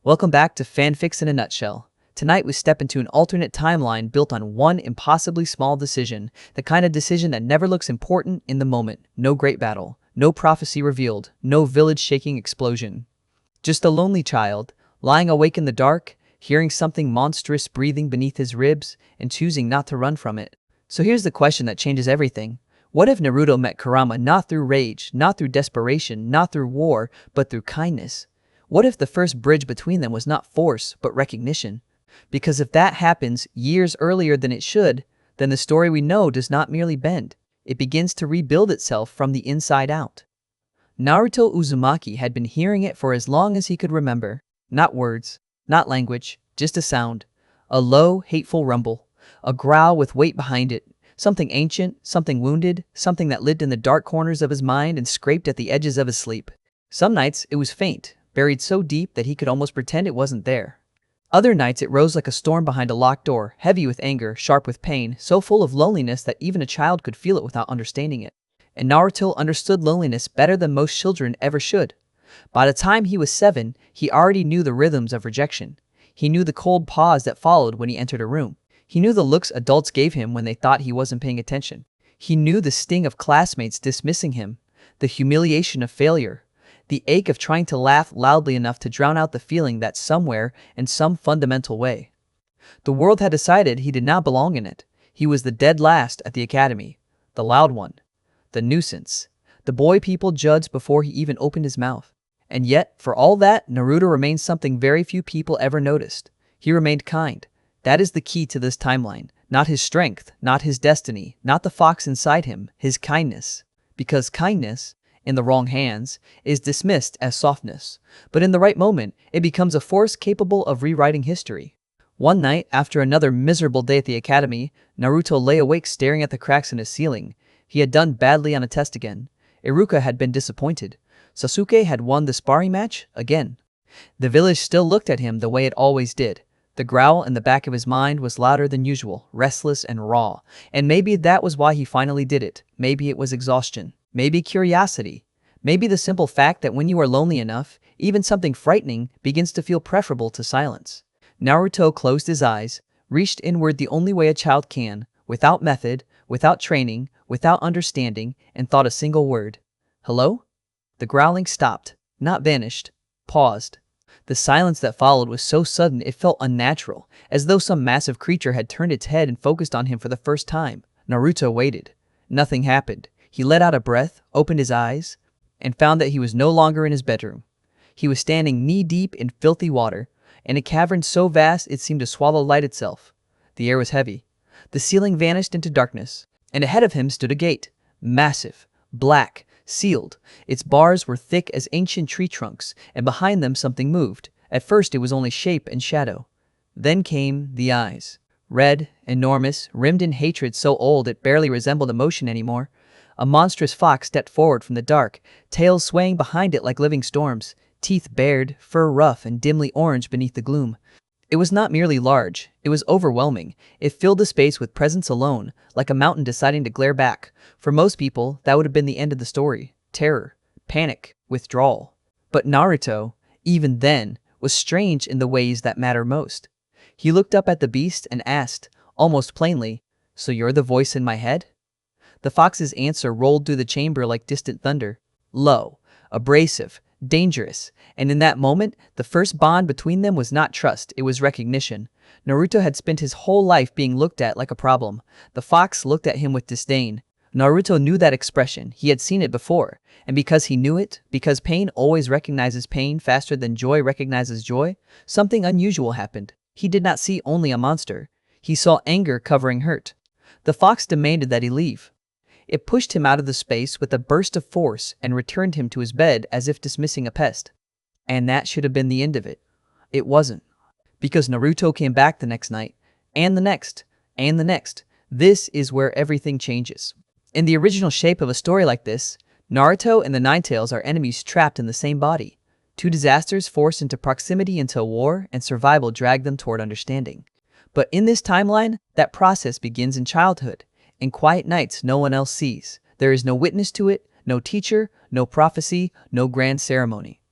Welcome back to Fanfics in a Nutshell. Tonight we step into an alternate timeline built on one impossibly small decision, the kind of decision that never looks important in the moment. No great battle, no prophecy revealed, no village-shaking explosion. Just a lonely child, lying awake in the dark, hearing something monstrous breathing beneath his ribs, and choosing not to run from it. So here's the question that changes everything. What if Naruto met Kurama not through rage, not through desperation, not through war, but through kindness? What if the first bridge between them was not force, but recognition? Because if that happens years earlier than it should, then the story we know does not merely bend. It begins to rebuild itself from the inside out. Naruto Uzumaki had been hearing it for as long as he could remember. Not words, not language, just a sound. A low, hateful rumble. A growl with weight behind it. Something ancient, something wounded, something that lived in the dark corners of his mind and scraped at the edges of his sleep. Some nights it was faint, buried so deep that he could almost pretend it wasn't there. Other nights it rose like a storm behind a locked door, heavy with anger, sharp with pain, so full of loneliness that even a child could feel it without understanding it. And Naruto understood loneliness better than most children ever should. By the time he was 7, he already knew the rhythms of rejection. He knew the cold pause that followed when he entered a room. He knew the looks adults gave him when they thought he wasn't paying attention. He knew the sting of classmates dismissing him, the humiliation of failure, the ache of trying to laugh loudly enough to drown out the feeling that somewhere, in some fundamental way, the world had decided he did not belong in it. He was the dead last at the academy, the loud one, the nuisance, the boy people judged before he even opened his mouth. And yet, for all that, Naruto remained something very few people ever noticed. He remained kind. That is the key to this timeline. Not his strength, not his destiny, not the fox inside him, his kindness. Because kindness, in the wrong hands, is dismissed as softness. But in the right moment, it becomes a force capable of rewriting history. One night, after another miserable day at the academy, Naruto lay awake staring at the cracks in his ceiling. He had done badly on a test again. Iruka had been disappointed. Sasuke had won the sparring match again. The village still looked at him the way it always did. The growl in the back of his mind was louder than usual, restless and raw. And maybe that was why he finally did it. Maybe it was exhaustion. Maybe curiosity. Maybe the simple fact that when you are lonely enough, even something frightening begins to feel preferable to silence. Naruto closed his eyes, reached inward the only way a child can, without method, without training, without understanding, and thought a single word. Hello? The growling stopped, not vanished, paused. The silence that followed was so sudden it felt unnatural, as though some massive creature had turned its head and focused on him for the first time. Naruto waited. Nothing happened. He let out a breath, opened his eyes, and found that he was no longer in his bedroom. He was standing knee-deep in filthy water, in a cavern so vast it seemed to swallow light itself. The air was heavy. The ceiling vanished into darkness, and ahead of him stood a gate, massive, black, sealed. Its bars were thick as ancient tree trunks, and behind them something moved. At first it was only shape and shadow. Then came the eyes. Red, enormous, rimmed in hatred so old it barely resembled emotion anymore. A monstrous fox stepped forward from the dark, tails swaying behind it like living storms, teeth bared, fur rough and dimly orange beneath the gloom. It was not merely large, it was overwhelming. It filled the space with presence alone, like a mountain deciding to glare back. For most people, that would have been the end of the story. Terror, panic, withdrawal. But Naruto, even then, was strange in the ways that matter most. He looked up at the beast and asked, almost plainly, "So you're the voice in my head?" The fox's answer rolled through the chamber like distant thunder. Low, abrasive, dangerous, and in that moment, the first bond between them was not trust, it was recognition. Naruto had spent his whole life being looked at like a problem. The fox looked at him with disdain. Naruto knew that expression, he had seen it before, and because he knew it, because pain always recognizes pain faster than joy recognizes joy, something unusual happened. He did not see only a monster. He saw anger covering hurt. The fox demanded that he leave. It pushed him out of the space with a burst of force and returned him to his bed as if dismissing a pest. And that should have been the end of it. It wasn't. Because Naruto came back the next night, and the next, and the next. This is where everything changes. In the original shape of a story like this, Naruto and the Ninetales are enemies trapped in the same body. Two disasters forced into proximity until war and survival drag them toward understanding. But in this timeline, that process begins in childhood. In quiet nights no one else sees. There is no witness to it, no teacher, no prophecy, no grand ceremony.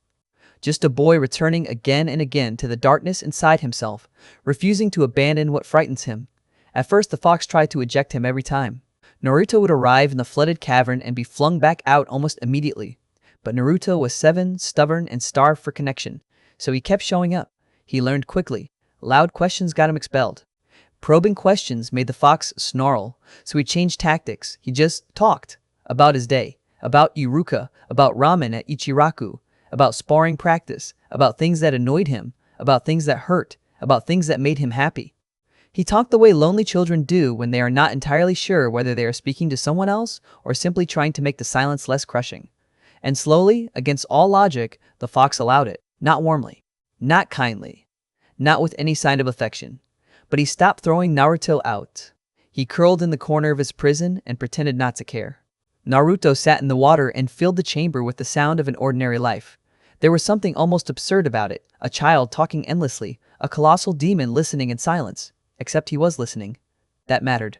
Just a boy returning again and again to the darkness inside himself, refusing to abandon what frightens him. At first, the fox tried to eject him every time. Naruto would arrive in the flooded cavern and be flung back out almost immediately. But Naruto was 7, stubborn, and starved for connection, so he kept showing up. He learned quickly. Loud questions got him expelled. Probing questions made the fox snarl, so he changed tactics. He just talked about his day, about Iruka, about ramen at Ichiraku, about sparring practice, about things that annoyed him, about things that hurt, about things that made him happy. He talked the way lonely children do when they are not entirely sure whether they are speaking to someone else or simply trying to make the silence less crushing. And slowly, against all logic, the fox allowed it. Not warmly, not kindly, not with any sign of affection. But he stopped throwing Naruto out. He curled in the corner of his prison and pretended not to care. Naruto sat in the water and filled the chamber with the sound of an ordinary life. There was something almost absurd about it, a child talking endlessly, a colossal demon listening in silence. Except he was listening. That mattered.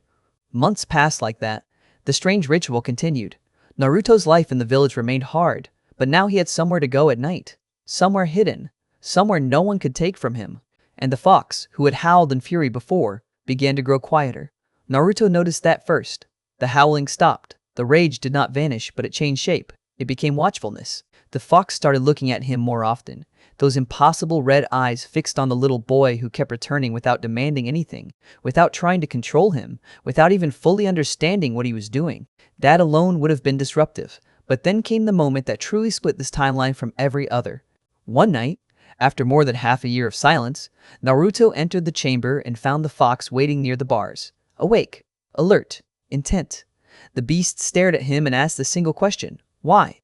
Months passed like that. The strange ritual continued. Naruto's life in the village remained hard, but now he had somewhere to go at night. Somewhere hidden. Somewhere no one could take from him. And the fox, who had howled in fury before, began to grow quieter. Naruto noticed that first. The howling stopped. The rage did not vanish, but it changed shape. It became watchfulness. The fox started looking at him more often. Those impossible red eyes fixed on the little boy who kept returning without demanding anything, without trying to control him, without even fully understanding what he was doing. That alone would have been disruptive. But then came the moment that truly split this timeline from every other. One night, after more than half a year of silence, Naruto entered the chamber and found the fox waiting near the bars. Awake, alert, intent. The beast stared at him and asked a single question. Why?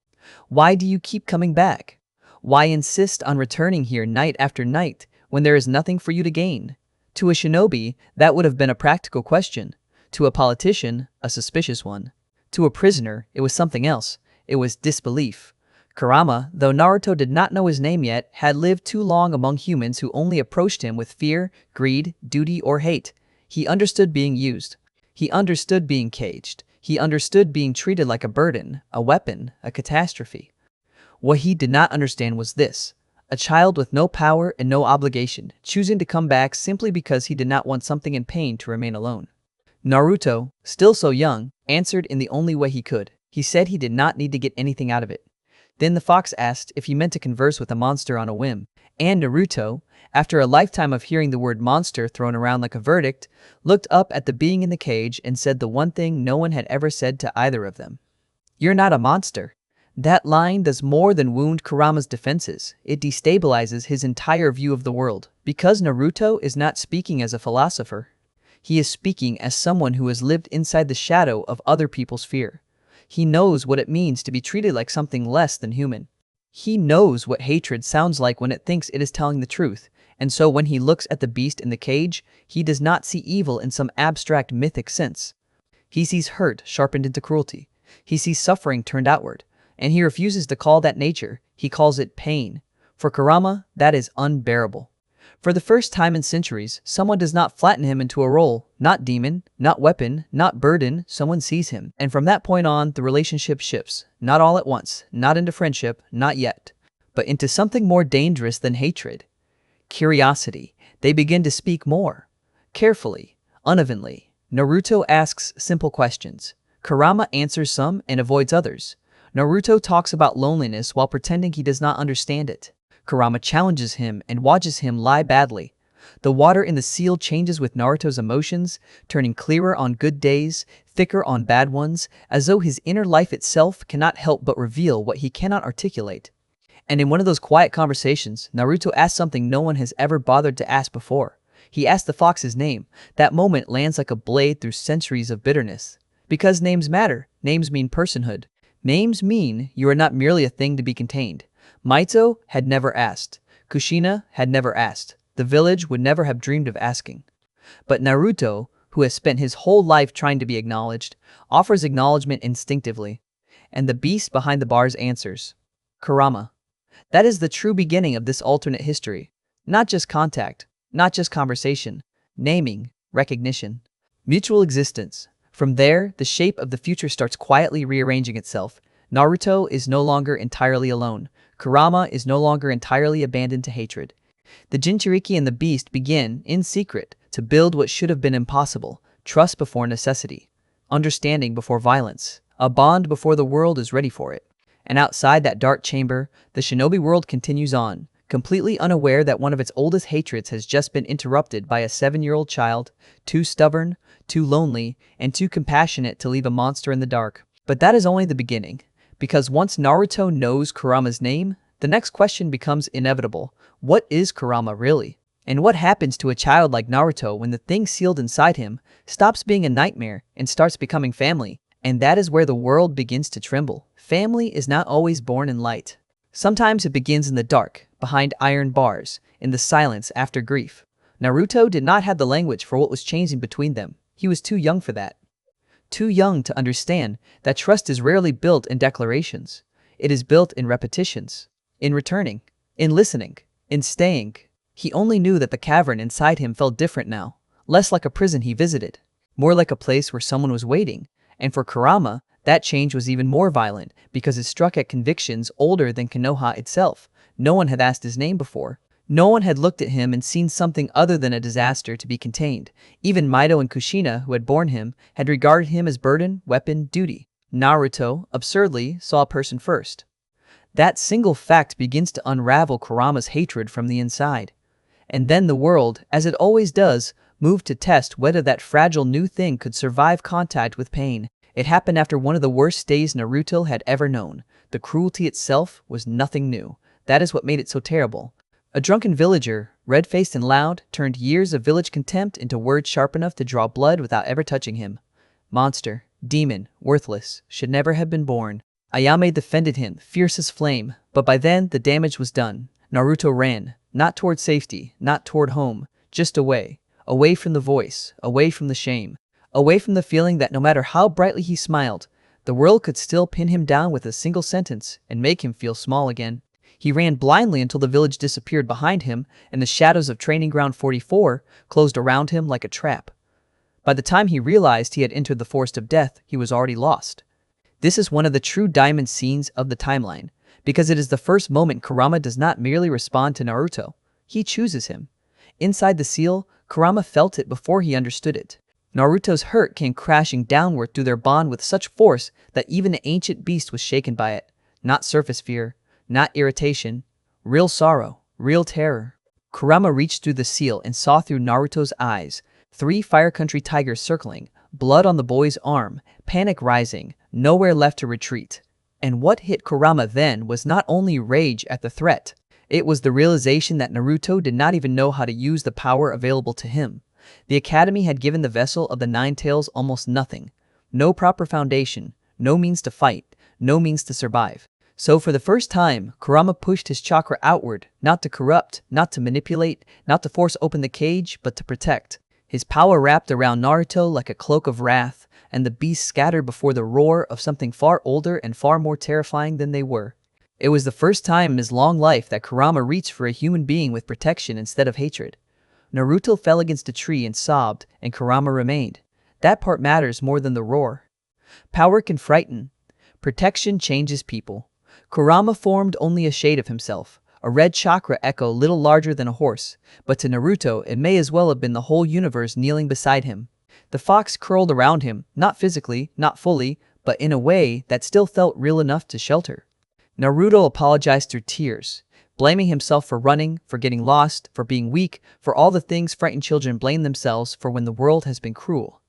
Why do you keep coming back? Why insist on returning here night after night when there is nothing for you to gain? To a shinobi, that would have been a practical question. To a politician, a suspicious one. To a prisoner, it was something else. It was disbelief. Kurama, though Naruto did not know his name yet, had lived too long among humans who only approached him with fear, greed, duty, or hate. He understood being used. He understood being caged. He understood being treated like a burden, a weapon, a catastrophe. What he did not understand was this: a child with no power and no obligation, choosing to come back simply because he did not want something in pain to remain alone. Naruto, still so young, answered in the only way he could. He said he did not need to get anything out of it. Then the fox asked if he meant to converse with a monster on a whim, and Naruto, after a lifetime of hearing the word monster thrown around like a verdict, looked up at the being in the cage and said the one thing no one had ever said to either of them. "You're not a monster." That line does more than wound Kurama's defenses. It destabilizes his entire view of the world, because Naruto is not speaking as a philosopher. He is speaking as someone who has lived inside the shadow of other people's fear. He knows what it means to be treated like something less than human. He knows what hatred sounds like when it thinks it is telling the truth, and so when he looks at the beast in the cage, he does not see evil in some abstract mythic sense. He sees hurt sharpened into cruelty. He sees suffering turned outward, and he refuses to call that nature. He calls it pain. For Kurama, that is unbearable. For the first time in centuries, someone does not flatten him into a role, not demon, not weapon, not burden. Someone sees him. And from that point on, the relationship shifts, not all at once, not into friendship, not yet, but into something more dangerous than hatred. Curiosity. They begin to speak more. Carefully, unevenly. Naruto asks simple questions. Kurama answers some and avoids others. Naruto talks about loneliness while pretending he does not understand it. Kurama challenges him and watches him lie badly. The water in the seal changes with Naruto's emotions, turning clearer on good days, thicker on bad ones, as though his inner life itself cannot help but reveal what he cannot articulate. And in one of those quiet conversations, Naruto asks something no one has ever bothered to ask before. He asks the fox his name. That moment lands like a blade through centuries of bitterness. Because names matter. Names mean personhood. Names mean you are not merely a thing to be contained. Maito had never asked. Kushina had never asked. The village would never have dreamed of asking. But Naruto, who has spent his whole life trying to be acknowledged, offers acknowledgement instinctively. And the beast behind the bars answers. Kurama. That is the true beginning of this alternate history. Not just contact, not just conversation, naming, recognition, mutual existence. From there, the shape of the future starts quietly rearranging itself. Naruto is no longer entirely alone. Kurama is no longer entirely abandoned to hatred. The Jinchuriki and the Beast begin, in secret, to build what should have been impossible: trust before necessity, understanding before violence, a bond before the world is ready for it. And outside that dark chamber, the shinobi world continues on, completely unaware that one of its oldest hatreds has just been interrupted by a 7-year-old child, too stubborn, too lonely, and too compassionate to leave a monster in the dark. But that is only the beginning, because once Naruto knows Kurama's name, the next question becomes inevitable. What is Kurama really? And what happens to a child like Naruto when the thing sealed inside him stops being a nightmare and starts becoming family? And that is where the world begins to tremble. Family is not always born in light. Sometimes it begins in the dark, behind iron bars, in the silence after grief. Naruto did not have the language for what was changing between them. He was too young for that. Too young to understand that trust is rarely built in declarations. It is built in repetitions, in returning, in listening, in staying. He only knew that the cavern inside him felt different now, less like a prison he visited, more like a place where someone was waiting. And for Kurama, that change was even more violent because it struck at convictions older than Konoha itself. No one had asked his name before. No one had looked at him and seen something other than a disaster to be contained. Even Mito and Kushina, who had borne him, had regarded him as burden, weapon, duty. Naruto, absurdly, saw a person first. That single fact begins to unravel Kurama's hatred from the inside. And then the world, as it always does, moved to test whether that fragile new thing could survive contact with pain. It happened after one of the worst days Naruto had ever known. The cruelty itself was nothing new. That is what made it so terrible. A drunken villager, red-faced and loud, turned years of village contempt into words sharp enough to draw blood without ever touching him. Monster, demon, worthless, should never have been born. Ayame defended him, fierce as flame, but by then the damage was done. Naruto ran, not toward safety, not toward home, just away. Away from the voice, away from the shame, away from the feeling that no matter how brightly he smiled, the world could still pin him down with a single sentence and make him feel small again. He ran blindly until the village disappeared behind him and the shadows of Training Ground 44 closed around him like a trap. By the time he realized he had entered the forest of death, he was already lost. This is one of the true diamond scenes of the timeline, because it is the first moment Kurama does not merely respond to Naruto, he chooses him. Inside the seal, Kurama felt it before he understood it. Naruto's hurt came crashing downward through their bond with such force that even the ancient beast was shaken by it. Not surface fear, not irritation, real sorrow, real terror. Kurama reached through the seal and saw through Naruto's eyes, 3 Fire Country tigers circling, blood on the boy's arm, panic rising, nowhere left to retreat. And what hit Kurama then was not only rage at the threat, it was the realization that Naruto did not even know how to use the power available to him. The academy had given the vessel of the 9 tails almost nothing. No proper foundation, no means to fight, no means to survive. So for the first time, Kurama pushed his chakra outward, not to corrupt, not to manipulate, not to force open the cage, but to protect. His power wrapped around Naruto like a cloak of wrath, and the beasts scattered before the roar of something far older and far more terrifying than they were. It was the first time in his long life that Kurama reached for a human being with protection instead of hatred. Naruto fell against a tree and sobbed, and Kurama remained. That part matters more than the roar. Power can frighten. Protection changes people. Kurama formed only a shade of himself, a red chakra echo little larger than a horse, but to Naruto it may as well have been the whole universe kneeling beside him. The fox curled around him, not physically, not fully, but in a way that still felt real enough to shelter. Naruto apologized through tears, blaming himself for running, for getting lost, for being weak, for all the things frightened children blame themselves for when the world has been cruel.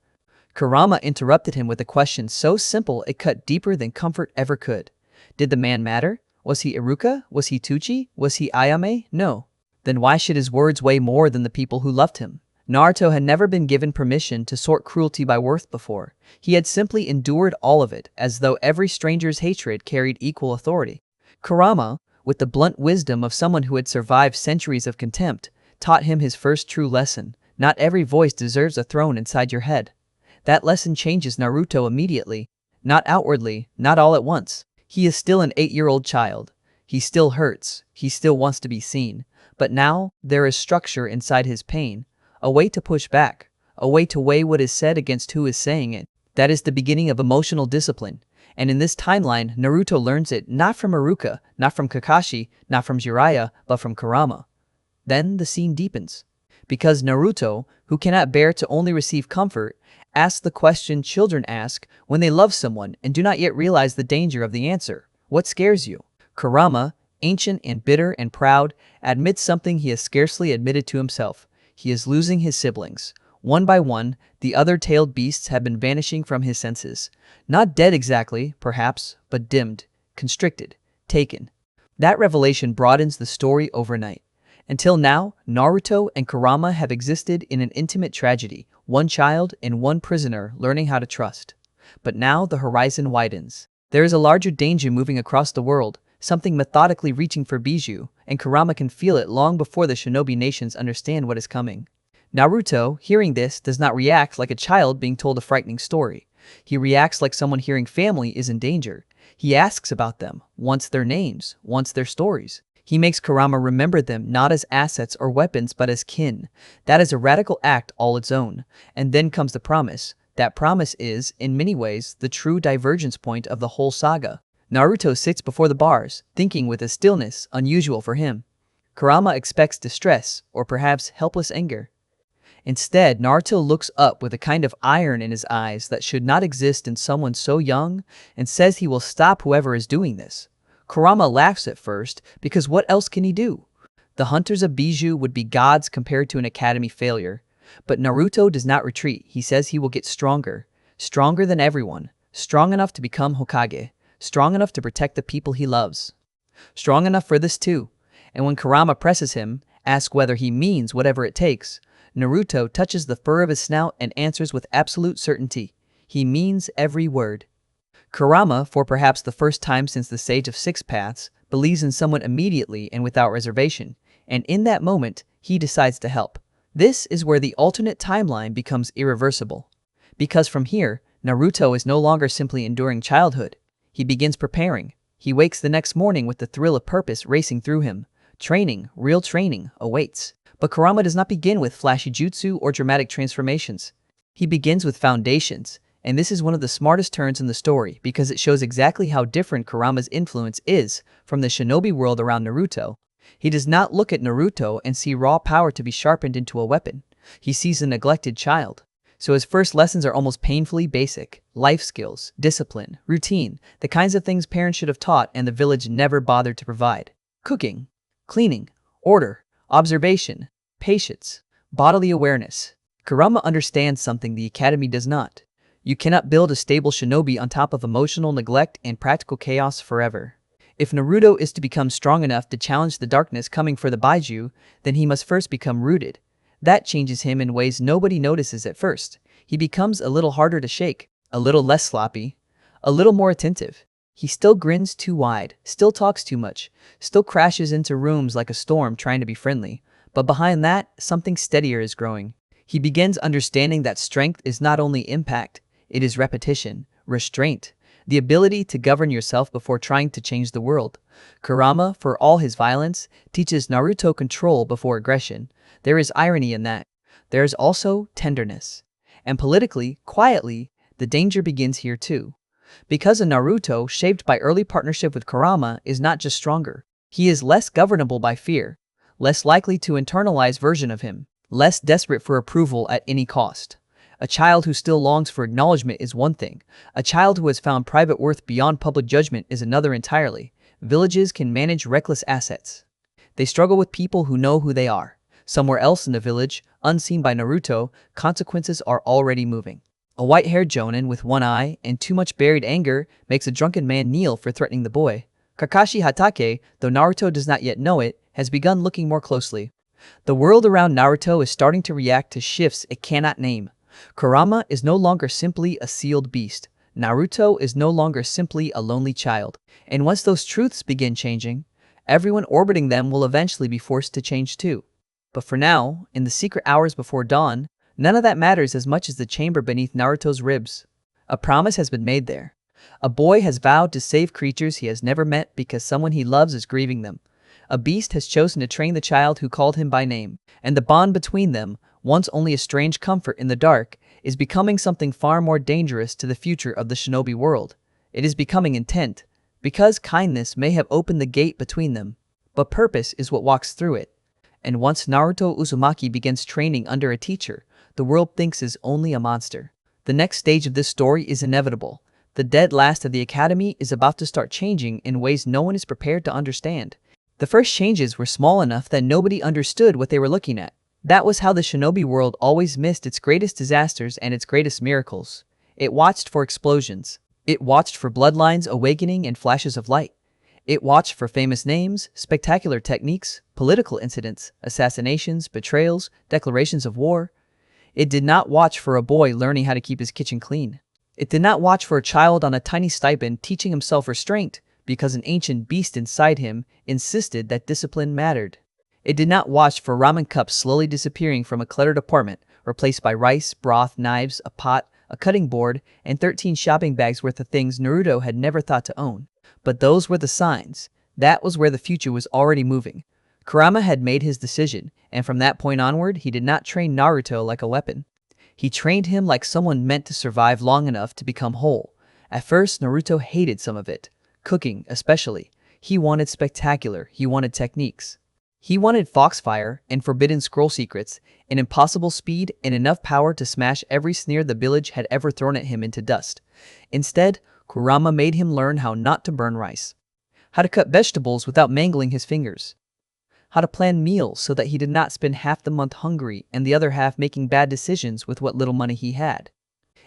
Kurama interrupted him with a question so simple it cut deeper than comfort ever could. Did the man matter? Was he Iruka? Was he Tuchi? Was he Ayame? No. Then why should his words weigh more than the people who loved him? Naruto had never been given permission to sort cruelty by worth before. He had simply endured all of it, as though every stranger's hatred carried equal authority. Kurama, with the blunt wisdom of someone who had survived centuries of contempt, taught him his first true lesson. Not every voice deserves a throne inside your head. That lesson changes Naruto immediately. Not outwardly, not all at once. He is still an 8-year-old child. He still hurts. He still wants to be seen. But now, there is structure inside his pain. A way to push back. A way to weigh what is said against who is saying it. That is the beginning of emotional discipline. And in this timeline, Naruto learns it not from Iruka, not from Kakashi, not from Jiraiya, but from Kurama. Then the scene deepens. Because Naruto, who cannot bear to only receive comfort, asks the question children ask when they love someone and do not yet realize the danger of the answer. What scares you? Kurama, ancient and bitter and proud, admits something he has scarcely admitted to himself. He is losing his siblings. One by one, the other-tailed beasts have been vanishing from his senses. Not dead exactly, perhaps, but dimmed, constricted, taken. That revelation broadens the story overnight. Until now, Naruto and Kurama have existed in an intimate tragedy, one child and one prisoner learning how to trust. But now the horizon widens. There is a larger danger moving across the world, something methodically reaching for Bijou, and Kurama can feel it long before the shinobi nations understand what is coming. Naruto, hearing this, does not react like a child being told a frightening story. He reacts like someone hearing family is in danger. He asks about them, wants their names, wants their stories. He makes Kurama remember them not as assets or weapons but as kin. That is a radical act all its own. And then comes the promise. That promise is, in many ways, the true divergence point of the whole saga. Naruto sits before the bars, thinking with a stillness unusual for him. Kurama expects distress, or perhaps helpless anger. Instead, Naruto looks up with a kind of iron in his eyes that should not exist in someone so young, and says he will stop whoever is doing this. Kurama laughs at first, because what else can he do? The hunters of Bijou would be gods compared to an academy failure. But Naruto does not retreat. He says he will get stronger. Stronger than everyone. Strong enough to become Hokage. Strong enough to protect the people he loves. Strong enough for this too. And when Kurama presses him, asks whether he means whatever it takes, Naruto touches the fur of his snout and answers with absolute certainty. He means every word. Kurama, for perhaps the first time since the Sage of Six Paths, believes in someone immediately and without reservation, and in that moment, he decides to help. This is where the alternate timeline becomes irreversible. Because from here, Naruto is no longer simply enduring childhood. He begins preparing. He wakes the next morning with the thrill of purpose racing through him. Training, real training, awaits. But Kurama does not begin with flashy jutsu or dramatic transformations. He begins with foundations. And this is one of the smartest turns in the story because it shows exactly how different Kurama's influence is from the shinobi world around Naruto. He does not look at Naruto and see raw power to be sharpened into a weapon. He sees a neglected child. So his first lessons are almost painfully basic. Life skills, discipline, routine, the kinds of things parents should have taught and the village never bothered to provide. Cooking, cleaning, order, observation, patience, bodily awareness. Kurama understands something the academy does not. You cannot build a stable shinobi on top of emotional neglect and practical chaos forever. If Naruto is to become strong enough to challenge the darkness coming for the Bijou, then he must first become rooted. That changes him in ways nobody notices at first. He becomes a little harder to shake, a little less sloppy, a little more attentive. He still grins too wide, still talks too much, still crashes into rooms like a storm trying to be friendly. But behind that, something steadier is growing. He begins understanding that strength is not only impact, it is repetition, restraint, the ability to govern yourself before trying to change the world. Kurama, for all his violence, teaches Naruto control before aggression. There is irony in that. There is also tenderness. And politically, quietly, the danger begins here too. Because a Naruto shaped by early partnership with Kurama is not just stronger. He is less governable by fear, less likely to internalize version of him, less desperate for approval at any cost. A child who still longs for acknowledgement is one thing. A child who has found private worth beyond public judgment is another entirely. Villages can manage reckless assets. They struggle with people who know who they are. Somewhere else in the village, unseen by Naruto, consequences are already moving. A white-haired jonin with one eye and too much buried anger makes a drunken man kneel for threatening the boy. Kakashi Hatake, though Naruto does not yet know it, has begun looking more closely. The world around Naruto is starting to react to shifts it cannot name. Kurama is no longer simply a sealed beast. Naruto is no longer simply a lonely child. And once those truths begin changing, everyone orbiting them will eventually be forced to change too. But for now, in the secret hours before dawn, none of that matters as much as the chamber beneath Naruto's ribs. A promise has been made there. A boy has vowed to save creatures he has never met because someone he loves is grieving them. A beast has chosen to train the child who called him by name, and the bond between them, once only a strange comfort in the dark, is becoming something far more dangerous to the future of the shinobi world. It is becoming intent, because kindness may have opened the gate between them, but purpose is what walks through it. And once Naruto Uzumaki begins training under a teacher, the world thinks is only a monster. The next stage of this story is inevitable. The dead last of the academy is about to start changing in ways no one is prepared to understand. The first changes were small enough that nobody understood what they were looking at. That was how the shinobi world always missed its greatest disasters and its greatest miracles. It watched for explosions. It watched for bloodlines awakening and flashes of light. It watched for famous names, spectacular techniques, political incidents, assassinations, betrayals, declarations of war. It did not watch for a boy learning how to keep his kitchen clean. It did not watch for a child on a tiny stipend teaching himself restraint because an ancient beast inside him insisted that discipline mattered. It did not watch for ramen cups slowly disappearing from a cluttered apartment, replaced by rice, broth, knives, a pot, a cutting board, and 13 shopping bags worth of things Naruto had never thought to own. But those were the signs. That was where the future was already moving. Kurama had made his decision, and from that point onward, he did not train Naruto like a weapon. He trained him like someone meant to survive long enough to become whole. At first, Naruto hated some of it. Cooking, especially. He wanted spectacular, he wanted techniques. He wanted foxfire and forbidden scroll secrets, an impossible speed and enough power to smash every sneer the village had ever thrown at him into dust. Instead, Kurama made him learn how not to burn rice, how to cut vegetables without mangling his fingers, how to plan meals so that he did not spend half the month hungry and the other half making bad decisions with what little money he had.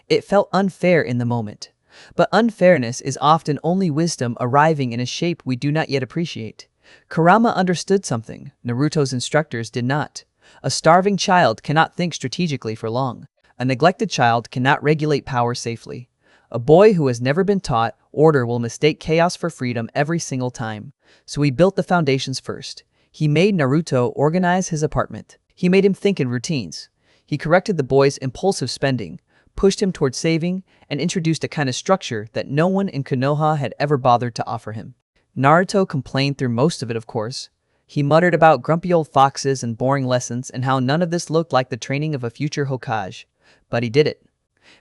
It felt unfair in the moment, but unfairness is often only wisdom arriving in a shape we do not yet appreciate. Kurama understood something Naruto's instructors did not. A starving child cannot think strategically for long. A neglected child cannot regulate power safely. A boy who has never been taught order will mistake chaos for freedom every single time. So he built the foundations first. He made Naruto organize his apartment. He made him think in routines. He corrected the boy's impulsive spending, pushed him toward saving, and introduced a kind of structure that no one in Konoha had ever bothered to offer him. Naruto complained through most of it, of course. He muttered about grumpy old foxes and boring lessons and how none of this looked like the training of a future Hokage. But he did it.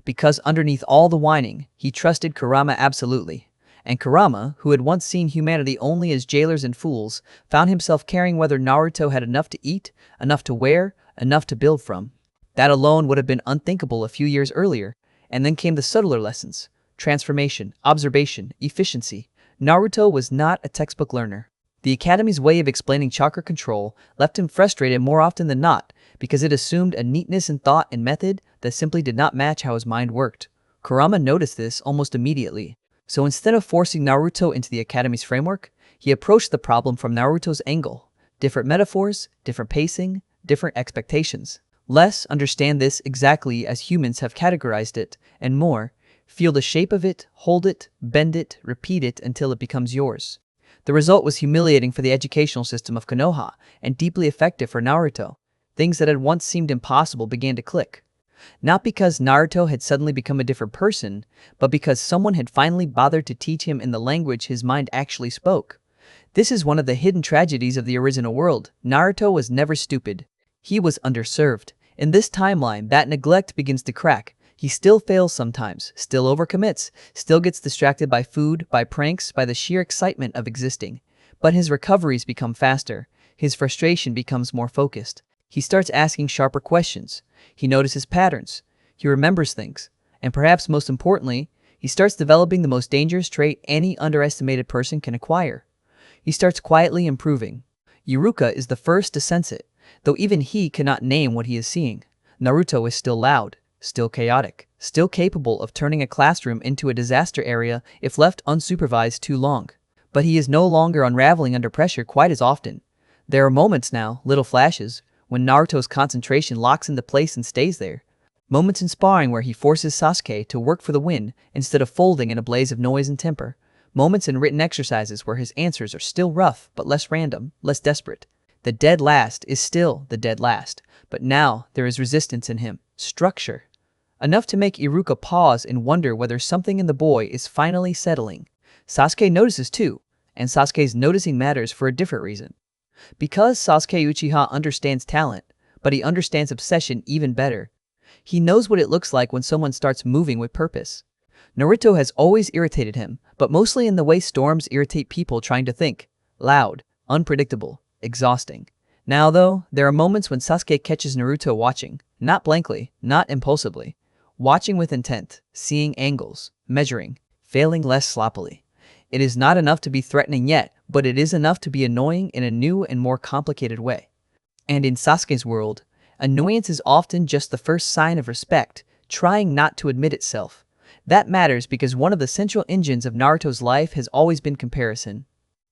Because underneath all the whining, he trusted Kurama absolutely. And Kurama, who had once seen humanity only as jailers and fools, found himself caring whether Naruto had enough to eat, enough to wear, enough to build from. That alone would have been unthinkable a few years earlier. And then came the subtler lessons: transformation, observation, efficiency. Naruto was not a textbook learner. The Academy's way of explaining chakra control left him frustrated more often than not because it assumed a neatness in thought and method that simply did not match how his mind worked. Kurama noticed this almost immediately. So instead of forcing Naruto into the Academy's framework, he approached the problem from Naruto's angle. Different metaphors, different pacing, different expectations. Less understand this exactly as humans have categorized it, and more, feel the shape of it, hold it, bend it, repeat it until it becomes yours. The result was humiliating for the educational system of Konoha and deeply effective for Naruto. Things that had once seemed impossible began to click. Not because Naruto had suddenly become a different person, but because someone had finally bothered to teach him in the language his mind actually spoke. This is one of the hidden tragedies of the original world. Naruto was never stupid. He was underserved. In this timeline, that neglect begins to crack. He still fails sometimes, still overcommits, still gets distracted by food, by pranks, by the sheer excitement of existing. But his recoveries become faster. His frustration becomes more focused. He starts asking sharper questions. He notices patterns. He remembers things. And perhaps most importantly, he starts developing the most dangerous trait any underestimated person can acquire. He starts quietly improving. Iruka is the first to sense it, though even he cannot name what he is seeing. Naruto is still loud, still chaotic, still capable of turning a classroom into a disaster area if left unsupervised too long. But he is no longer unraveling under pressure quite as often. There are moments now, little flashes, when Naruto's concentration locks into place and stays there. Moments in sparring where he forces Sasuke to work for the win instead of folding in a blaze of noise and temper. Moments in written exercises where his answers are still rough but less random, less desperate. The dead last is still the dead last, but now there is resistance in him, structure. Enough to make Iruka pause and wonder whether something in the boy is finally settling. Sasuke notices too, and Sasuke's noticing matters for a different reason. Because Sasuke Uchiha understands talent, but he understands obsession even better. He knows what it looks like when someone starts moving with purpose. Naruto has always irritated him, but mostly in the way storms irritate people trying to think. Loud, unpredictable, exhausting. Now though, there are moments when Sasuke catches Naruto watching, not blankly, not impulsively. Watching with intent, seeing angles, measuring, failing less sloppily. It is not enough to be threatening yet, but it is enough to be annoying in a new and more complicated way. And in Sasuke's world, annoyance is often just the first sign of respect, trying not to admit itself. That matters because one of the central engines of Naruto's life has always been comparison.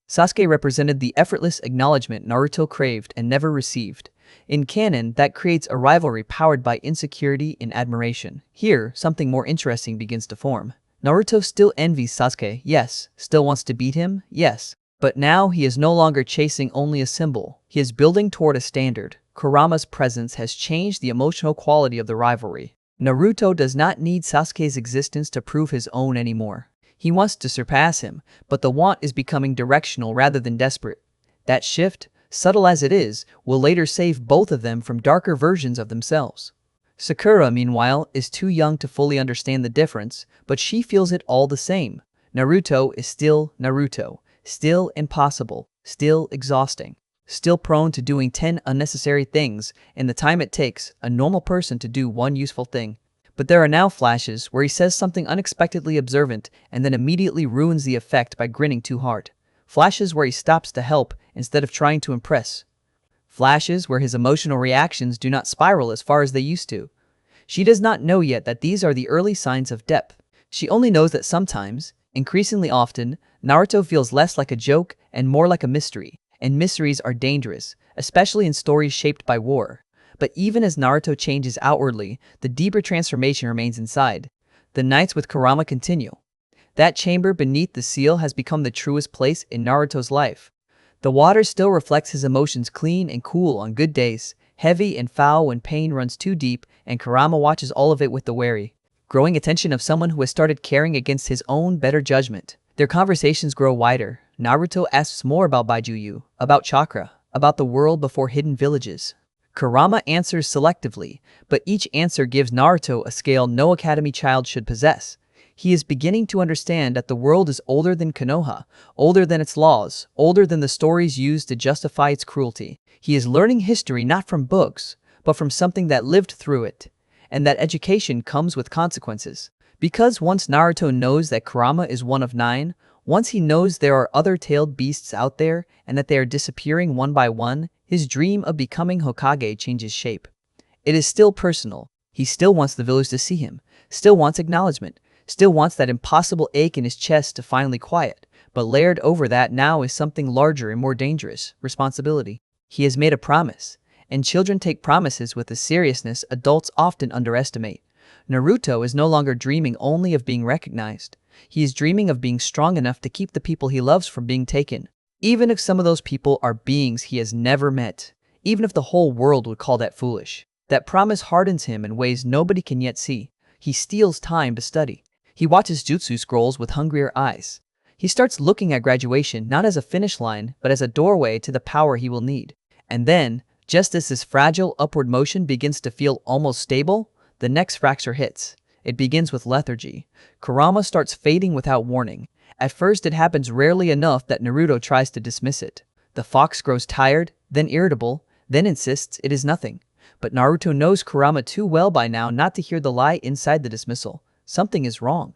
Sasuke represented the effortless acknowledgement Naruto craved and never received. In canon, that creates a rivalry powered by insecurity and admiration. Here, something more interesting begins to form. Naruto still envies Sasuke, yes. Still wants to beat him, yes. But now he is no longer chasing only a symbol. He is building toward a standard. Kurama's presence has changed the emotional quality of the rivalry. Naruto does not need Sasuke's existence to prove his own anymore. He wants to surpass him, but the want is becoming directional rather than desperate. That shift, subtle as it is, will later save both of them from darker versions of themselves. Sakura, meanwhile, is too young to fully understand the difference, but she feels it all the same. Naruto is still Naruto, still impossible, still exhausting, still prone to doing 10 unnecessary things in the time it takes a normal person to do one useful thing. But there are now flashes where he says something unexpectedly observant and then immediately ruins the effect by grinning too hard. Flashes where he stops to help instead of trying to impress. Flashes where his emotional reactions do not spiral as far as they used to. She does not know yet that these are the early signs of depth. She only knows that sometimes, increasingly often, Naruto feels less like a joke and more like a mystery. And mysteries are dangerous, especially in stories shaped by war. But even as Naruto changes outwardly, the deeper transformation remains inside. The nights with Kurama continue. That chamber beneath the seal has become the truest place in Naruto's life. The water still reflects his emotions clean and cool on good days, heavy and foul when pain runs too deep, and Kurama watches all of it with the wary, growing attention of someone who has started caring against his own better judgment. Their conversations grow wider. Naruto asks more about Baijuyu, about chakra, about the world before hidden villages. Kurama answers selectively, but each answer gives Naruto a scale no academy child should possess. He is beginning to understand that the world is older than Konoha, older than its laws, older than the stories used to justify its cruelty. He is learning history not from books, but from something that lived through it, and that education comes with consequences. Because once Naruto knows that Kurama is one of 9, once he knows there are other tailed beasts out there and that they are disappearing one by one, his dream of becoming Hokage changes shape. It is still personal. He still wants the village to see him, still wants acknowledgement, still wants that impossible ache in his chest to finally quiet. But layered over that now is something larger and more dangerous: responsibility. He has made a promise, and children take promises with a seriousness adults often underestimate. Naruto is no longer dreaming only of being recognized. He is dreaming of being strong enough to keep the people he loves from being taken. Even if some of those people are beings he has never met. Even if the whole world would call that foolish. That promise hardens him in ways nobody can yet see. He steals time to study. He watches jutsu scrolls with hungrier eyes. He starts looking at graduation not as a finish line, but as a doorway to the power he will need. And then, just as this fragile upward motion begins to feel almost stable, the next fracture hits. It begins with lethargy. Kurama starts fading without warning. At first it happens rarely enough that Naruto tries to dismiss it. The fox grows tired, then irritable, then insists it is nothing. But Naruto knows Kurama too well by now not to hear the lie inside the dismissal. Something is wrong.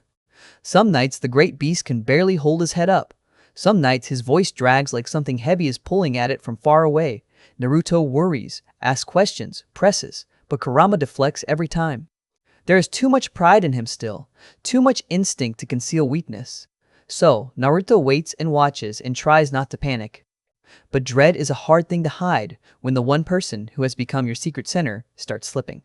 Some nights the great beast can barely hold his head up. Some nights his voice drags like something heavy is pulling at it from far away. Naruto worries, asks questions, presses, but Kurama deflects every time. There is too much pride in him still, too much instinct to conceal weakness. So, Naruto waits and watches and tries not to panic. But dread is a hard thing to hide when the one person who has become your secret center starts slipping.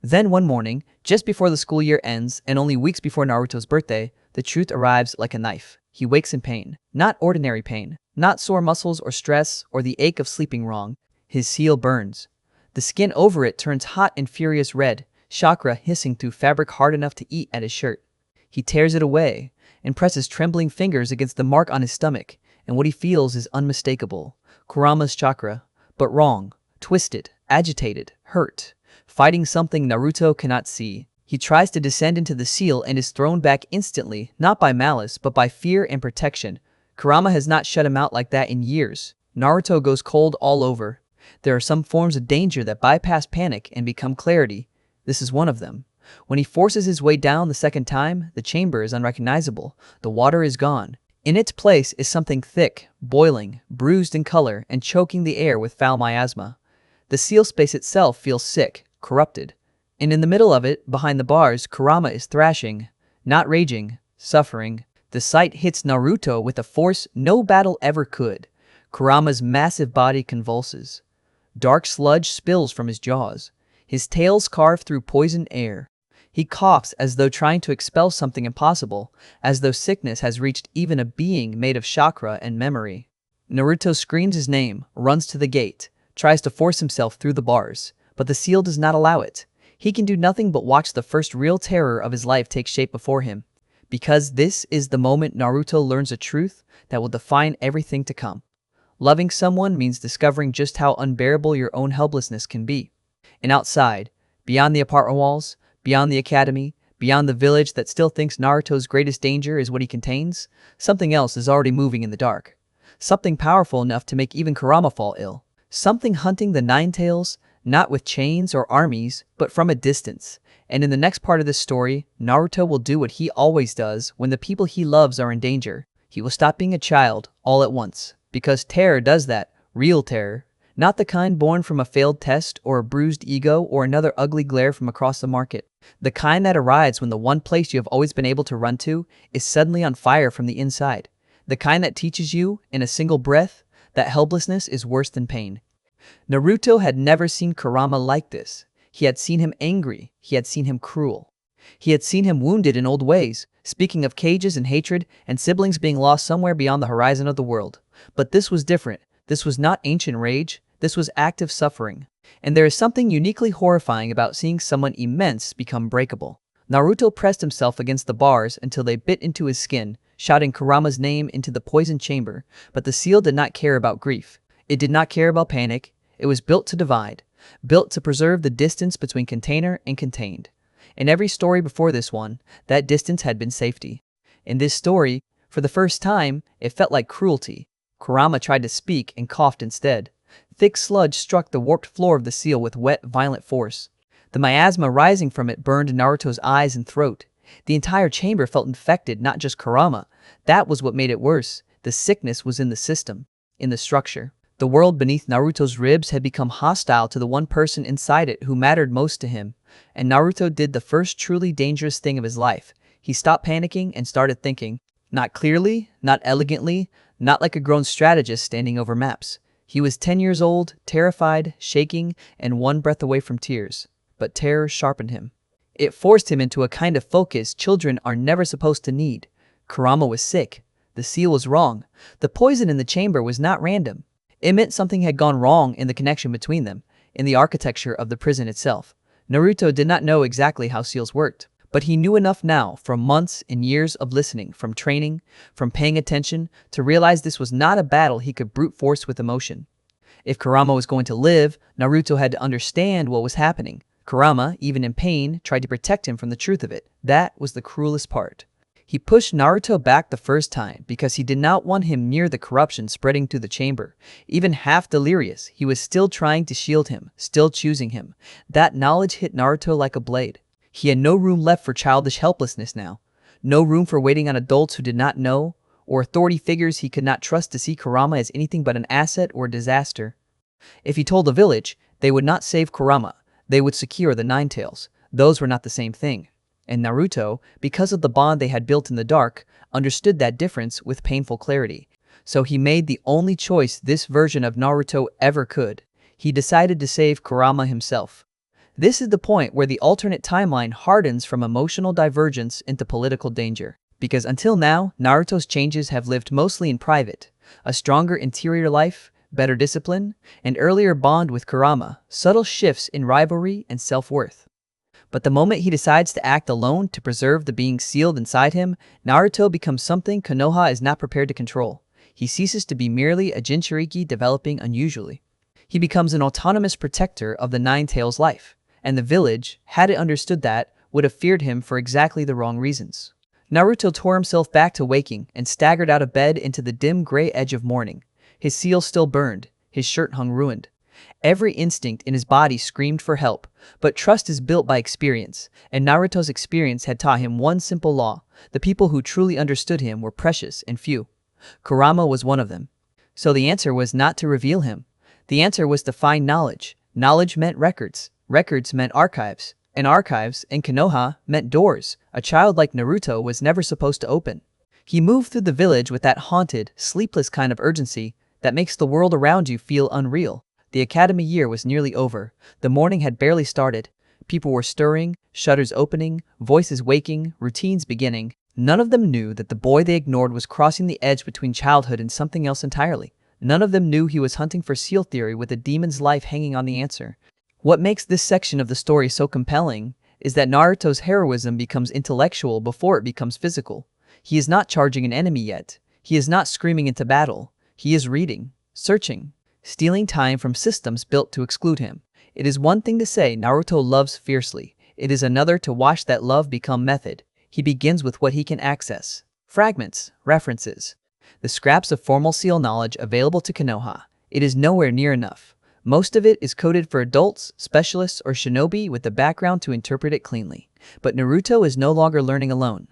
Then one morning, just before the school year ends and only weeks before Naruto's birthday, the truth arrives like a knife. He wakes in pain. Not ordinary pain, not sore muscles or stress or the ache of sleeping wrong. His seal burns. The skin over it turns hot and furious red, chakra hissing through fabric hard enough to eat at his shirt. He tears it away and presses trembling fingers against the mark on his stomach, and what he feels is unmistakable. Kurama's chakra, but wrong, twisted, agitated, hurt, fighting something Naruto cannot see. He tries to descend into the seal and is thrown back instantly, not by malice, but by fear and protection. Kurama has not shut him out like that in years. Naruto goes cold all over. There are some forms of danger that bypass panic and become clarity. This is one of them. When he forces his way down the second time, the chamber is unrecognizable. The water is gone. In its place is something thick, boiling, bruised in color, and choking the air with foul miasma. The seal space itself feels sick, corrupted. And in the middle of it, behind the bars, Kurama is thrashing, not raging, suffering. The sight hits Naruto with a force no battle ever could. Kurama's massive body convulses. Dark sludge spills from his jaws. His tail's carved through poisoned air. He coughs as though trying to expel something impossible, as though sickness has reached even a being made of chakra and memory. Naruto screams his name, runs to the gate, tries to force himself through the bars, but the seal does not allow it. He can do nothing but watch the first real terror of his life take shape before him. Because this is the moment Naruto learns a truth that will define everything to come. Loving someone means discovering just how unbearable your own helplessness can be. And outside, beyond the apartment walls, beyond the academy, beyond the village that still thinks Naruto's greatest danger is what he contains, something else is already moving in the dark. Something powerful enough to make even Kurama fall ill. Something hunting the Nine Tails, not with chains or armies, but from a distance. And in the next part of this story, Naruto will do what he always does when the people he loves are in danger. He will stop being a child all at once. Because terror does that, real terror. Not the kind born from a failed test or a bruised ego or another ugly glare from across the market. The kind that arrives when the one place you have always been able to run to is suddenly on fire from the inside. The kind that teaches you, in a single breath, that helplessness is worse than pain. Naruto had never seen Kurama like this. He had seen him angry. He had seen him cruel. He had seen him wounded in old ways, speaking of cages and hatred and siblings being lost somewhere beyond the horizon of the world. But this was different. This was not ancient rage. This was active suffering. And there is something uniquely horrifying about seeing someone immense become breakable. Naruto pressed himself against the bars until they bit into his skin, shouting Kurama's name into the poisoned chamber. But the seal did not care about grief. It did not care about panic. It was built to divide, built to preserve the distance between container and contained. In every story before this one, that distance had been safety. In this story, for the first time, it felt like cruelty. Kurama tried to speak and coughed instead. Thick sludge struck the warped floor of the seal with wet, violent force. The miasma rising from it burned Naruto's eyes and throat. The entire chamber felt infected, not just Kurama. That was what made it worse. The sickness was in the system, in the structure. The world beneath Naruto's ribs had become hostile to the one person inside it who mattered most to him. And Naruto did the first truly dangerous thing of his life. He stopped panicking and started thinking. Not clearly, not elegantly, not like a grown strategist standing over maps. He was 10 years old, terrified, shaking, and one breath away from tears. But terror sharpened him. It forced him into a kind of focus children are never supposed to need. Kurama was sick. The seal was wrong. The poison in the chamber was not random. It meant something had gone wrong in the connection between them, in the architecture of the prison itself. Naruto did not know exactly how seals worked, but he knew enough now from months and years of listening, from training, from paying attention, to realize this was not a battle he could brute force with emotion. If Kurama was going to live, Naruto had to understand what was happening. Kurama, even in pain, tried to protect him from the truth of it. That was the cruelest part. He pushed Naruto back the first time because he did not want him near the corruption spreading through the chamber. Even half delirious, he was still trying to shield him, still choosing him. That knowledge hit Naruto like a blade. He had no room left for childish helplessness now. No room for waiting on adults who did not know, or authority figures he could not trust to see Kurama as anything but an asset or a disaster. If he told the village, they would not save Kurama. They would secure the Nine Tails. Those were not the same thing. And Naruto, because of the bond they had built in the dark, understood that difference with painful clarity. So he made the only choice this version of Naruto ever could. He decided to save Kurama himself. This is the point where the alternate timeline hardens from emotional divergence into political danger. Because until now, Naruto's changes have lived mostly in private. A stronger interior life, better discipline, and earlier bond with Kurama, subtle shifts in rivalry and self-worth. But the moment he decides to act alone to preserve the being sealed inside him, Naruto becomes something Konoha is not prepared to control. He ceases to be merely a Jinchuriki developing unusually. He becomes an autonomous protector of the Nine Tails life. And the village, had it understood that, would have feared him for exactly the wrong reasons. Naruto tore himself back to waking and staggered out of bed into the dim gray edge of morning. His seal still burned, his shirt hung ruined. Every instinct in his body screamed for help, but trust is built by experience, and Naruto's experience had taught him one simple law: the people who truly understood him were precious and few. Kurama was one of them. So the answer was not to reveal him. The answer was to find knowledge. Knowledge meant records. Records meant archives. And archives, in Konoha, meant doors a child like Naruto was never supposed to open. He moved through the village with that haunted, sleepless kind of urgency that makes the world around you feel unreal. The academy year was nearly over. The morning had barely started. People were stirring, shutters opening, voices waking, routines beginning. None of them knew that the boy they ignored was crossing the edge between childhood and something else entirely. None of them knew he was hunting for seal theory with a demon's life hanging on the answer. What makes this section of the story so compelling is that Naruto's heroism becomes intellectual before it becomes physical. He is not charging an enemy yet. He is not screaming into battle. He is reading, searching, stealing time from systems built to exclude him. It is one thing to say Naruto loves fiercely. It is another to watch that love become method. He begins with what he can access. Fragments, references, the scraps of formal seal knowledge available to Konoha. It is nowhere near enough. Most of it is coded for adults, specialists, or shinobi with the background to interpret it cleanly. But Naruto is no longer learning alone.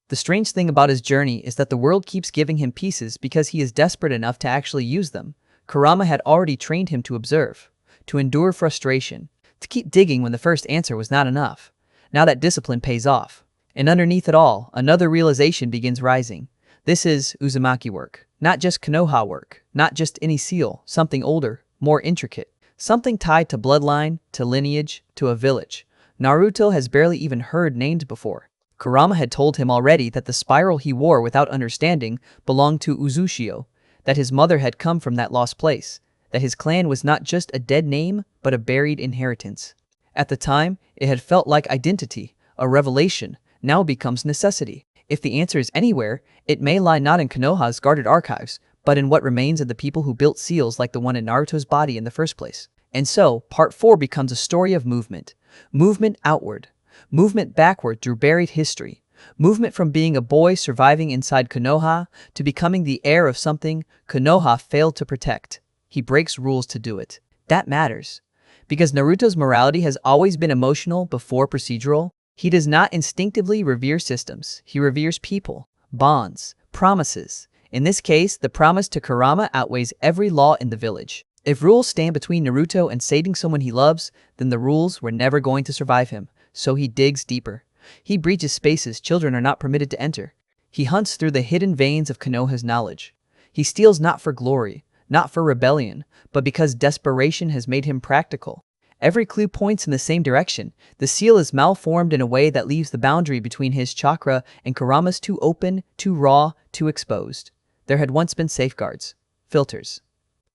The strange thing about his journey is that the world keeps giving him pieces because he is desperate enough to actually use them. Kurama had already trained him to observe, to endure frustration, to keep digging when the first answer was not enough. Now that discipline pays off. And underneath it all, another realization begins rising. This is Uzumaki work. Not just Konoha work. Not just any seal. Something older, more intricate. Something tied to bloodline, to lineage, to a village. Naruto has barely even heard named before. Kurama had told him already that the spiral he wore without understanding belonged to Uzushio, that his mother had come from that lost place, that his clan was not just a dead name, but a buried inheritance. At the time, it had felt like identity, a revelation, now becomes necessity. If the answer is anywhere, it may lie not in Konoha's guarded archives, but in what remains of the people who built seals like the one in Naruto's body in the first place. And so, Part 4 becomes a story of movement. Movement outward. Movement backward through buried history. Movement from being a boy surviving inside Konoha to becoming the heir of something Konoha failed to protect. He breaks rules to do it. That matters. Because Naruto's morality has always been emotional before procedural, he does not instinctively revere systems. He reveres people, bonds, promises. In this case, the promise to Kurama outweighs every law in the village. If rules stand between Naruto and saving someone he loves, then the rules were never going to survive him. So he digs deeper. He breaches spaces children are not permitted to enter. He hunts through the hidden veins of Konoha's knowledge. He steals not for glory, not for rebellion, but because desperation has made him practical. Every clue points in the same direction. The seal is malformed in a way that leaves the boundary between his chakra and Kurama's too open, too raw, too exposed. There had once been safeguards, filters.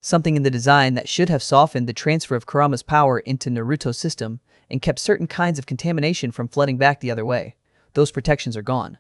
Something in the design that should have softened the transfer of Kurama's power into Naruto's system and kept certain kinds of contamination from flooding back the other way. Those protections are gone.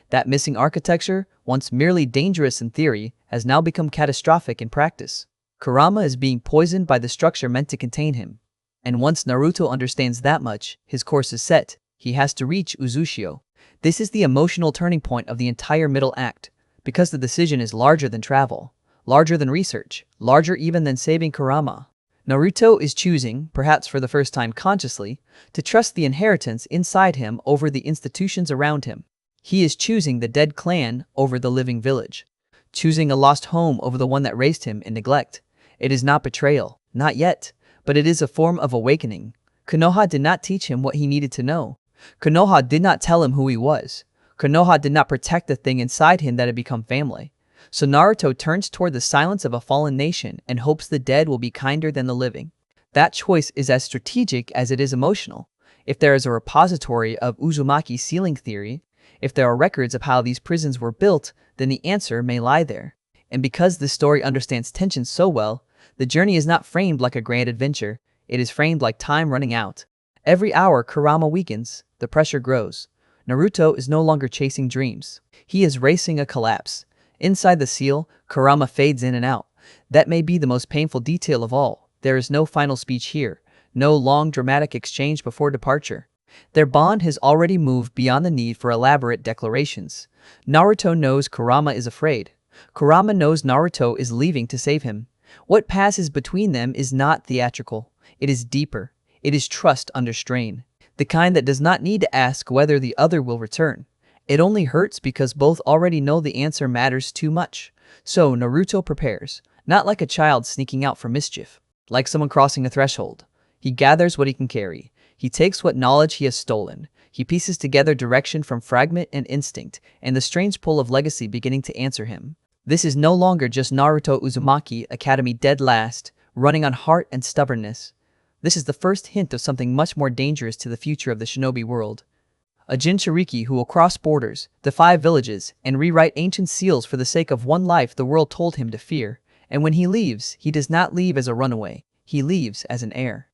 That missing architecture, once merely dangerous in theory, has now become catastrophic in practice. Kurama is being poisoned by the structure meant to contain him. And once Naruto understands that much, his course is set. He has to reach Uzushio. This is the emotional turning point of the entire middle act, because the decision is larger than travel, larger than research, larger even than saving Kurama. Naruto is choosing, perhaps for the first time consciously, to trust the inheritance inside him over the institutions around him. He is choosing the dead clan over the living village, choosing a lost home over the one that raised him in neglect. It is not betrayal, not yet, but it is a form of awakening. Konoha did not teach him what he needed to know. Konoha did not tell him who he was. Konoha did not protect the thing inside him that had become family. So Naruto turns toward the silence of a fallen nation and hopes the dead will be kinder than the living. That choice is as strategic as it is emotional. If there is a repository of Uzumaki sealing theory, if there are records of how these prisons were built, then the answer may lie there. And because this story understands tension so well, the journey is not framed like a grand adventure, it is framed like time running out. Every hour Kurama weakens, the pressure grows. Naruto is no longer chasing dreams. He is racing a collapse. Inside the seal, Kurama fades in and out. That may be the most painful detail of all. There is no final speech here, no long dramatic exchange before departure. Their bond has already moved beyond the need for elaborate declarations. Naruto knows Kurama is afraid. Kurama knows Naruto is leaving to save him. What passes between them is not theatrical. It is deeper. It is trust under strain. The kind that does not need to ask whether the other will return. It only hurts because both already know the answer matters too much. So Naruto prepares, not like a child sneaking out for mischief, like someone crossing a threshold. He gathers what he can carry. He takes what knowledge he has stolen. He pieces together direction from fragment and instinct, and the strange pull of legacy beginning to answer him. This is no longer just Naruto Uzumaki Academy dead last, running on heart and stubbornness. This is the first hint of something much more dangerous to the future of the shinobi world. A Jinchuriki who will cross borders, defy villages, and rewrite ancient seals for the sake of one life the world told him to fear. And when he leaves, he does not leave as a runaway. He leaves as an heir.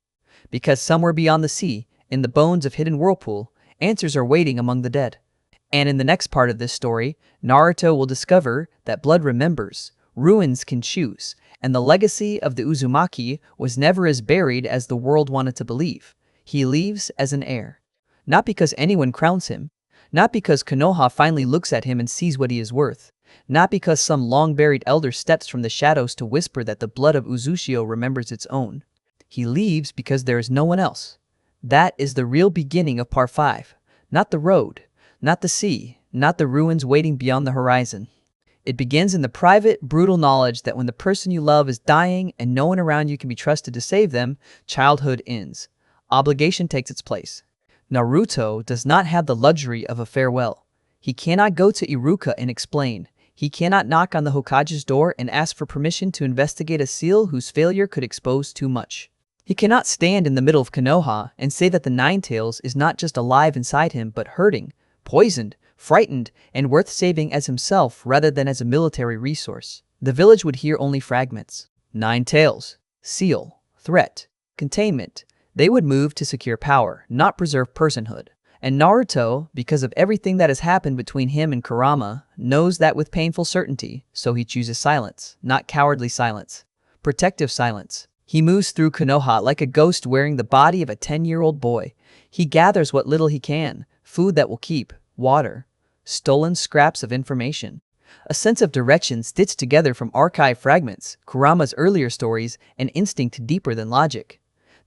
Because somewhere beyond the sea, in the bones of hidden whirlpool, answers are waiting among the dead. And in the next part of this story, Naruto will discover that blood remembers, ruins can choose, and the legacy of the Uzumaki was never as buried as the world wanted to believe. He leaves as an heir. Not because anyone crowns him, not because Konoha finally looks at him and sees what he is worth, not because some long-buried elder steps from the shadows to whisper that the blood of Uzushio remembers its own. He leaves because there is no one else. That is the real beginning of Part 5. Not the road, not the sea, not the ruins waiting beyond the horizon. It begins in the private, brutal knowledge that when the person you love is dying and no one around you can be trusted to save them, childhood ends. Obligation takes its place. Naruto does not have the luxury of a farewell. He cannot go to Iruka and explain. He cannot knock on the Hokage's door and ask for permission to investigate a seal whose failure could expose too much. He cannot stand in the middle of Konoha and say that the Nine Tails is not just alive inside him but hurting, poisoned, frightened, and worth saving as himself rather than as a military resource. The village would hear only fragments. Nine Tails, seal, threat, containment. They would move to secure power, not preserve personhood. And Naruto, because of everything that has happened between him and Kurama, knows that with painful certainty, so he chooses silence, not cowardly silence. Protective silence. He moves through Konoha like a ghost wearing the body of a 10-year-old boy. He gathers what little he can, food that will keep, water, stolen scraps of information. A sense of direction stitched together from archive fragments, Kurama's earlier stories, and instinct deeper than logic.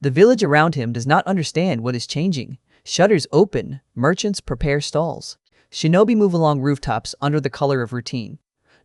The village around him does not understand what is changing. Shutters open, merchants prepare stalls. Shinobi move along rooftops under the color of routine.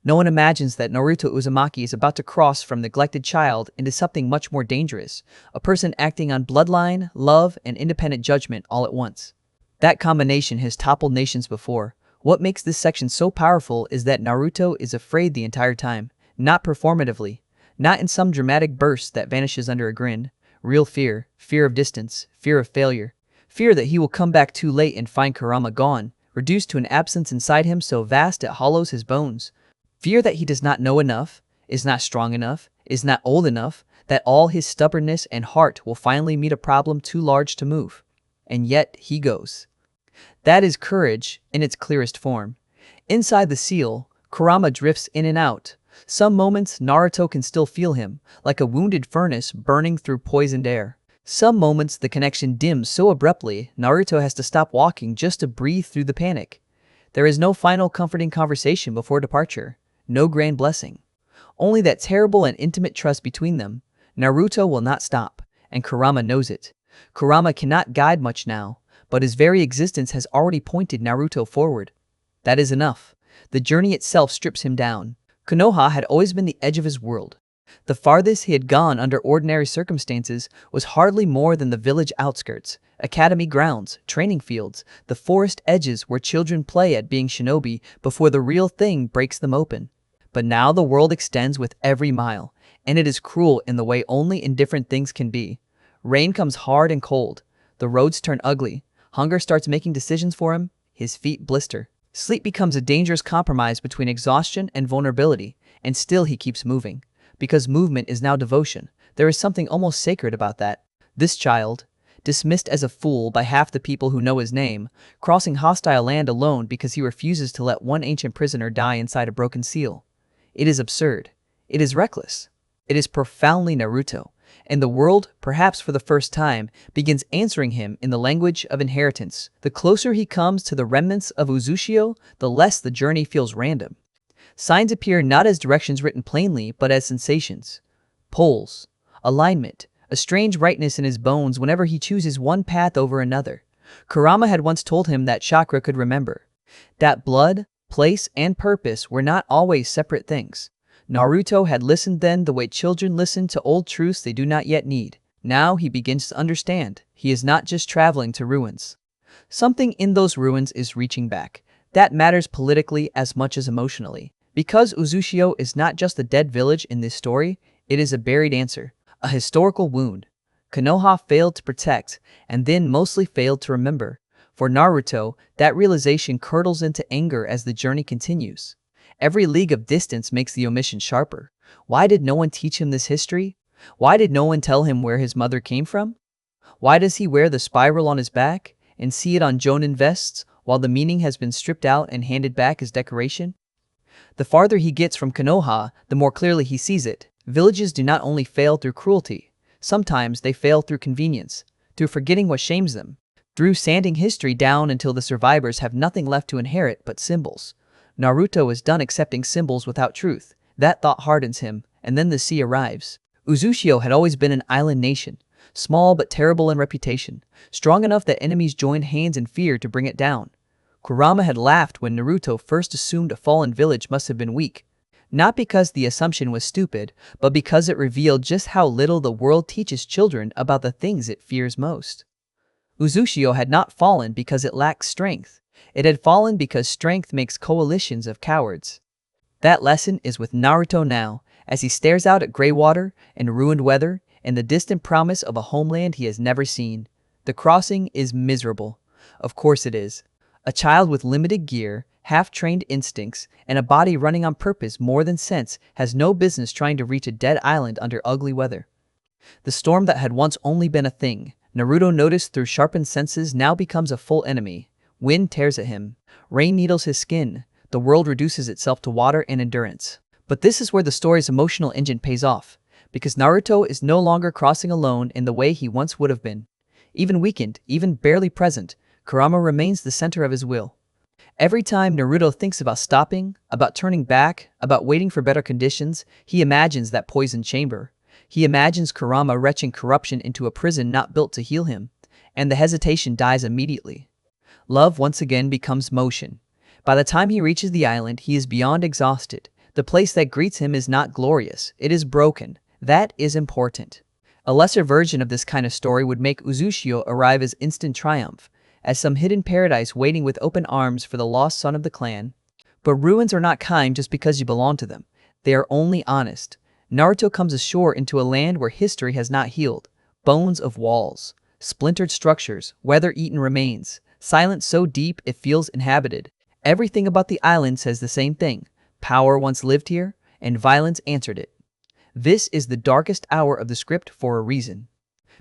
No one imagines that Naruto Uzumaki is about to cross from neglected child into something much more dangerous, a person acting on bloodline, love, and independent judgment all at once. That combination has toppled nations before. What makes this section so powerful is that Naruto is afraid the entire time, not performatively, not in some dramatic burst that vanishes under a grin. Real fear, fear of distance, fear of failure, fear that he will come back too late and find Kurama gone, reduced to an absence inside him so vast it hollows his bones. Fear that he does not know enough, is not strong enough, is not old enough, that all his stubbornness and heart will finally meet a problem too large to move. And yet he goes. That is courage in its clearest form. Inside the seal, Kurama drifts in and out. Some moments Naruto can still feel him, like a wounded furnace burning through poisoned air. Some moments the connection dims so abruptly Naruto has to stop walking just to breathe through the panic. There is no final comforting conversation before departure, no grand blessing. Only that terrible and intimate trust between them. Naruto will not stop, and Kurama knows it. Kurama cannot guide much now, but his very existence has already pointed Naruto forward. That is enough. The journey itself strips him down. Konoha had always been the edge of his world. The farthest he had gone under ordinary circumstances was hardly more than the village outskirts, academy grounds, training fields, the forest edges where children play at being shinobi before the real thing breaks them open. But now the world extends with every mile, and it is cruel in the way only indifferent things can be. Rain comes hard and cold. The roads turn ugly. Hunger starts making decisions for him. His feet blister. Sleep becomes a dangerous compromise between exhaustion and vulnerability, and still he keeps moving. Because movement is now devotion. There is something almost sacred about that. This child, dismissed as a fool by half the people who know his name, crossing hostile land alone because he refuses to let one ancient prisoner die inside a broken seal. It is absurd. It is reckless. It is profoundly Naruto. And the world, perhaps for the first time, begins answering him in the language of inheritance. The closer he comes to the remnants of Uzushio, the less the journey feels random. Signs appear not as directions written plainly, but as sensations. Poles, alignment, a strange rightness in his bones whenever he chooses one path over another. Kurama had once told him that chakra could remember. That blood, place, and purpose were not always separate things. Naruto had listened then the way children listen to old truths they do not yet need. Now he begins to understand. He is not just traveling to ruins. Something in those ruins is reaching back. That matters politically as much as emotionally. Because Uzushio is not just a dead village in this story, it is a buried answer, a historical wound. Konoha failed to protect, and then mostly failed to remember. For Naruto, that realization curdles into anger as the journey continues. Every league of distance makes the omission sharper. Why did no one teach him this history? Why did no one tell him where his mother came from? Why does he wear the spiral on his back and see it on jonin vests while the meaning has been stripped out and handed back as decoration? The farther he gets from Konoha, the more clearly he sees it. Villages do not only fail through cruelty. Sometimes they fail through convenience, through forgetting what shames them, through sanding history down until the survivors have nothing left to inherit but symbols. Naruto is done accepting symbols without truth. That thought hardens him, and then the sea arrives. Uzushio had always been an island nation, small but terrible in reputation, strong enough that enemies joined hands in fear to bring it down. Kurama had laughed when Naruto first assumed a fallen village must have been weak. Not because the assumption was stupid, but because it revealed just how little the world teaches children about the things it fears most. Uzushio had not fallen because it lacked strength. It had fallen because strength makes coalitions of cowards. That lesson is with Naruto now, as he stares out at gray water and ruined weather and the distant promise of a homeland he has never seen. The crossing is miserable. Of course it is. A child with limited gear, half-trained instincts, and a body running on purpose more than sense has no business trying to reach a dead island under ugly weather. The storm that had once only been a thing, Naruto noticed through sharpened senses, now becomes a full enemy. Wind tears at him. Rain needles his skin. The world reduces itself to water and endurance. But this is where the story's emotional engine pays off, because Naruto is no longer crossing alone in the way he once would have been. Even weakened, even barely present, Kurama remains the center of his will. Every time Naruto thinks about stopping, about turning back, about waiting for better conditions, he imagines that poisoned chamber. He imagines Kurama retching corruption into a prison not built to heal him, and the hesitation dies immediately. Love once again becomes motion. By the time he reaches the island, he is beyond exhausted. The place that greets him is not glorious, it is broken. That is important. A lesser version of this kind of story would make Uzushio arrive as instant triumph, as some hidden paradise waiting with open arms for the lost son of the clan. But ruins are not kind just because you belong to them. They are only honest. Naruto comes ashore into a land where history has not healed. Bones of walls, splintered structures, weather-eaten remains, silence so deep it feels inhabited. Everything about the island says the same thing. Power once lived here, and violence answered it. This is the darkest hour of the script for a reason.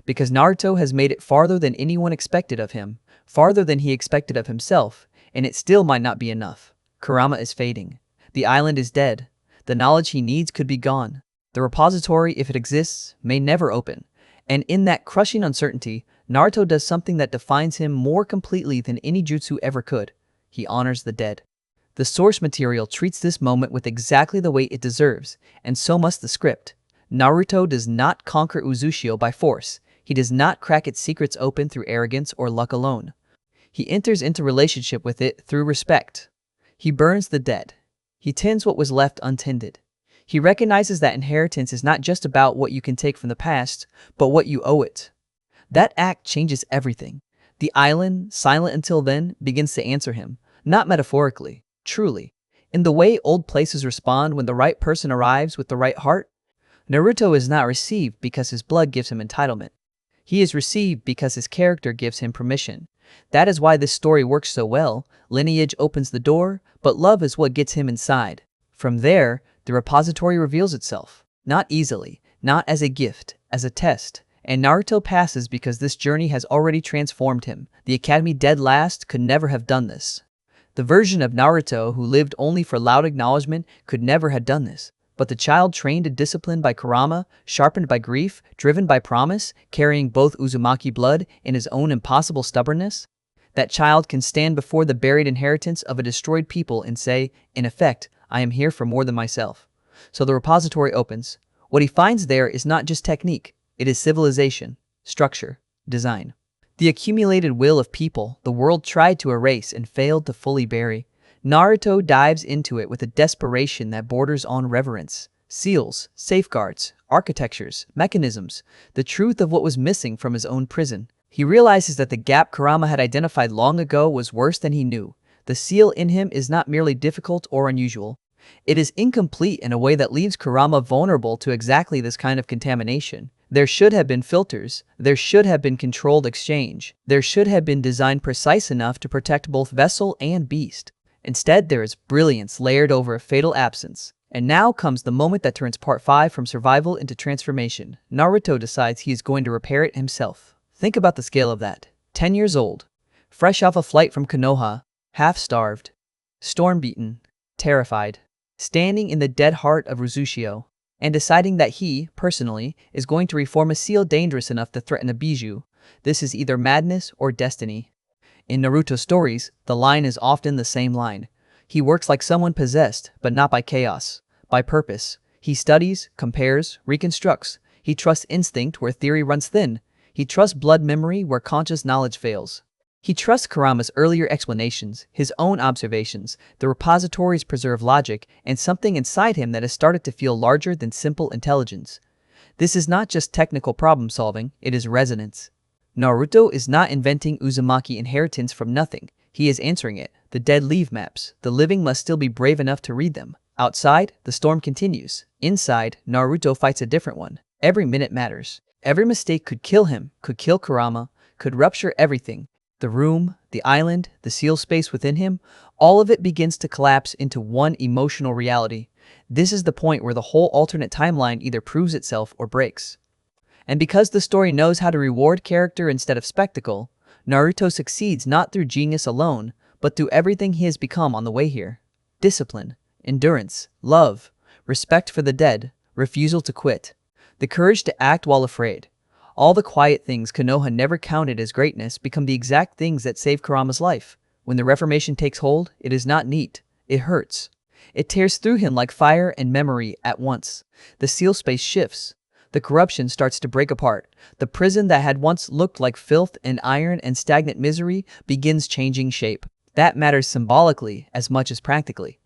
Because Naruto has made it farther than anyone expected of him, farther than he expected of himself, and it still might not be enough. Kurama is fading. The island is dead. The knowledge he needs could be gone. The repository, if it exists, may never open. And in that crushing uncertainty, Naruto does something that defines him more completely than any jutsu ever could. He honors the dead. The source material treats this moment with exactly the weight it deserves, and so must the script. Naruto does not conquer Uzushio by force. He does not crack its secrets open through arrogance or luck alone. He enters into relationship with it through respect. He burns the dead. He tends what was left untended. He recognizes that inheritance is not just about what you can take from the past, but what you owe it. That act changes everything. The island, silent until then, begins to answer him, not metaphorically, truly. In the way old places respond when the right person arrives with the right heart, Naruto is not received because his blood gives him entitlement. He is received because his character gives him permission. That is why this story works so well. Lineage opens the door, but love is what gets him inside. From there, the repository reveals itself. Not easily, not as a gift, as a test. And Naruto passes because this journey has already transformed him. The academy dead last could never have done this. The version of Naruto who lived only for loud acknowledgement could never have done this. But the child trained and disciplined by Kurama, sharpened by grief, driven by promise, carrying both Uzumaki blood and his own impossible stubbornness? That child can stand before the buried inheritance of a destroyed people and say, in effect, I am here for more than myself. So the repository opens. What he finds there is not just technique, it is civilization, structure, design. The accumulated will of people the world tried to erase and failed to fully bury. Naruto dives into it with a desperation that borders on reverence. Seals, safeguards, architectures, mechanisms, the truth of what was missing from his own prison. He realizes that the gap Kurama had identified long ago was worse than he knew. The seal in him is not merely difficult or unusual. It is incomplete in a way that leaves Kurama vulnerable to exactly this kind of contamination. There should have been filters, there should have been controlled exchange, there should have been design precise enough to protect both vessel and beast. Instead, there is brilliance layered over a fatal absence. And now comes the moment that turns Part 5 from survival into transformation. Naruto decides he is going to repair it himself. Think about the scale of that. 10 years old, fresh off a flight from Konoha, half-starved, storm-beaten, terrified, standing in the dead heart of Uzushio, and deciding that he, personally, is going to reform a seal dangerous enough to threaten a Bijou. This is either madness or destiny. In Naruto stories, the line is often the same line. He works like someone possessed, but not by chaos, by purpose. He studies, compares, reconstructs. He trusts instinct where theory runs thin. He trusts blood memory where conscious knowledge fails. He trusts Kurama's earlier explanations, his own observations, the repository's preserved logic, and something inside him that has started to feel larger than simple intelligence. This is not just technical problem solving, it is resonance. Naruto is not inventing Uzumaki inheritance from nothing. He is answering it. The dead leave maps. The living must still be brave enough to read them. Outside, the storm continues. Inside, Naruto fights a different one. Every minute matters. Every mistake could kill him, could kill Kurama, could rupture everything. The room, the island, the seal space within him, all of it begins to collapse into one emotional reality. This is the point where the whole alternate timeline either proves itself or breaks. And because the story knows how to reward character instead of spectacle, Naruto succeeds not through genius alone, but through everything he has become on the way here. Discipline, endurance, love, respect for the dead, refusal to quit, the courage to act while afraid. All the quiet things Konoha never counted as greatness become the exact things that save Kurama's life. When the reformation takes hold, it is not neat. It hurts. It tears through him like fire and memory at once. The seal space shifts. The corruption starts to break apart. The prison that had once looked like filth and iron and stagnant misery begins changing shape. That matters symbolically as much as practically.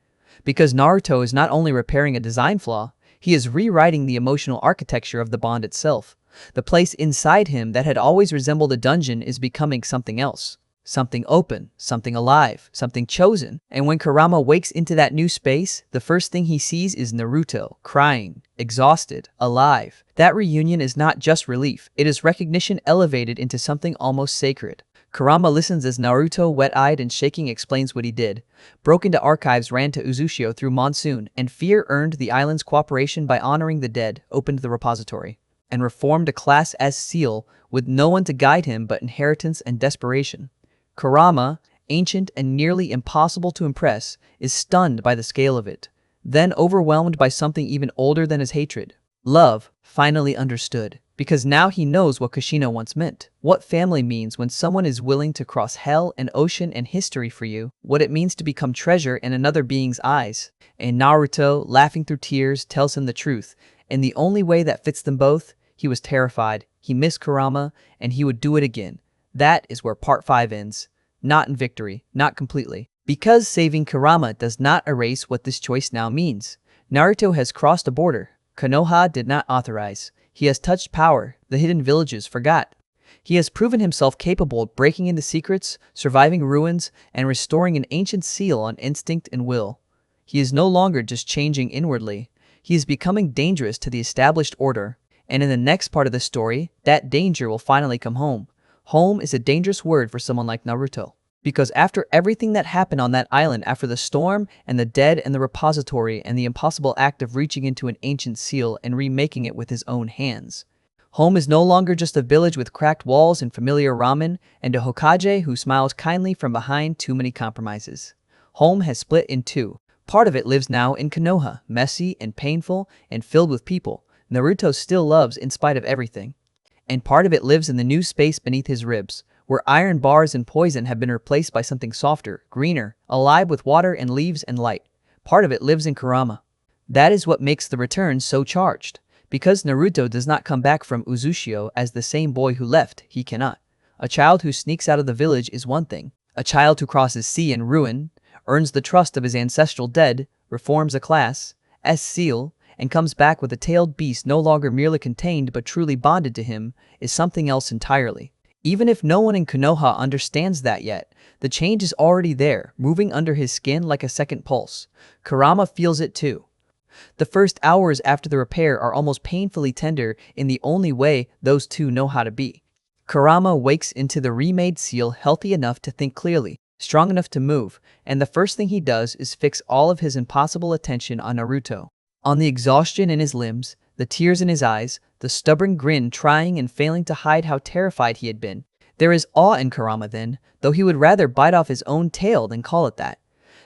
Because Naruto is not only repairing a design flaw, he is rewriting the emotional architecture of the bond itself. The place inside him that had always resembled a dungeon is becoming something else. Something open, something alive, something chosen. And when Kurama wakes into that new space, the first thing he sees is Naruto, crying, exhausted, alive. That reunion is not just relief, it is recognition elevated into something almost sacred. Kurama listens as Naruto, wet-eyed and shaking, explains what he did. Broke into archives ran to Uzushio through monsoon, and fear earned the island's cooperation by honoring the dead, opened the repository, and reformed a Class S seal with no one to guide him but inheritance and desperation. Kurama, ancient and nearly impossible to impress, is stunned by the scale of it, then overwhelmed by something even older than his hatred. Love, finally understood, because now he knows what Kushina once meant. What family means when someone is willing to cross hell and ocean and history for you, what it means to become treasure in another being's eyes. And Naruto, laughing through tears, tells him the truth, and the only way that fits them both. He was terrified, he missed Kurama, and he would do it again. That is where Part 5 ends. Not in victory, not completely. Because saving Kurama does not erase what this choice now means. Naruto has crossed a border Konoha did not authorize. He has touched power the hidden villages forgot. He has proven himself capable of breaking into secrets, surviving ruins, and restoring an ancient seal on instinct and will. He is no longer just changing inwardly. He is becoming dangerous to the established order. And in the next part of the story, that danger will finally come home. Home is a dangerous word for someone like Naruto. Because after everything that happened on that island, after the storm and the dead and the repository and the impossible act of reaching into an ancient seal and remaking it with his own hands, home is no longer just a village with cracked walls and familiar ramen and a Hokage who smiles kindly from behind too many compromises. Home has split in two. Part of it lives now in Konoha, messy and painful and filled with people Naruto still loves in spite of everything. And part of it lives in the new space beneath his ribs, where iron bars and poison have been replaced by something softer, greener, alive with water and leaves and light. Part of it lives in Kurama. That is what makes the return so charged. Because Naruto does not come back from Uzushio as the same boy who left, he cannot. A child who sneaks out of the village is one thing. A child who crosses sea and ruin, earns the trust of his ancestral dead, reforms a class, seal, and comes back with a tailed beast no longer merely contained but truly bonded to him, is something else entirely. Even if no one in Konoha understands that yet, the change is already there, moving under his skin like a second pulse. Kurama feels it too. The first hours after the repair are almost painfully tender in the only way those two know how to be. Kurama wakes into the remade seal healthy enough to think clearly, strong enough to move, and the first thing he does is fix all of his impossible attention on Naruto. On the exhaustion in his limbs, the tears in his eyes, the stubborn grin trying and failing to hide how terrified he had been. There is awe in Kurama then, though he would rather bite off his own tail than call it that.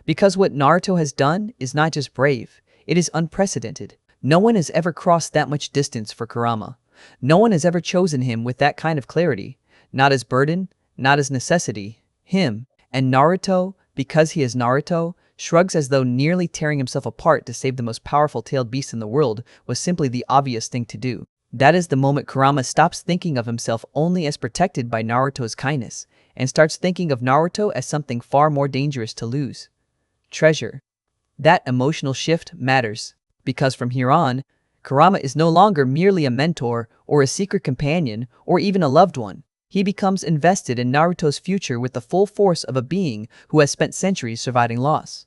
Because what Naruto has done is not just brave, it is unprecedented. No one has ever crossed that much distance for Kurama. No one has ever chosen him with that kind of clarity. Not as burden, not as necessity. Him. And Naruto, because he is Naruto, shrugs as though nearly tearing himself apart to save the most powerful tailed beast in the world was simply the obvious thing to do. That is the moment Kurama stops thinking of himself only as protected by Naruto's kindness, and starts thinking of Naruto as something far more dangerous to lose. Treasure. That emotional shift matters, because from here on, Kurama is no longer merely a mentor or a secret companion or even a loved one. He becomes invested in Naruto's future with the full force of a being who has spent centuries surviving loss.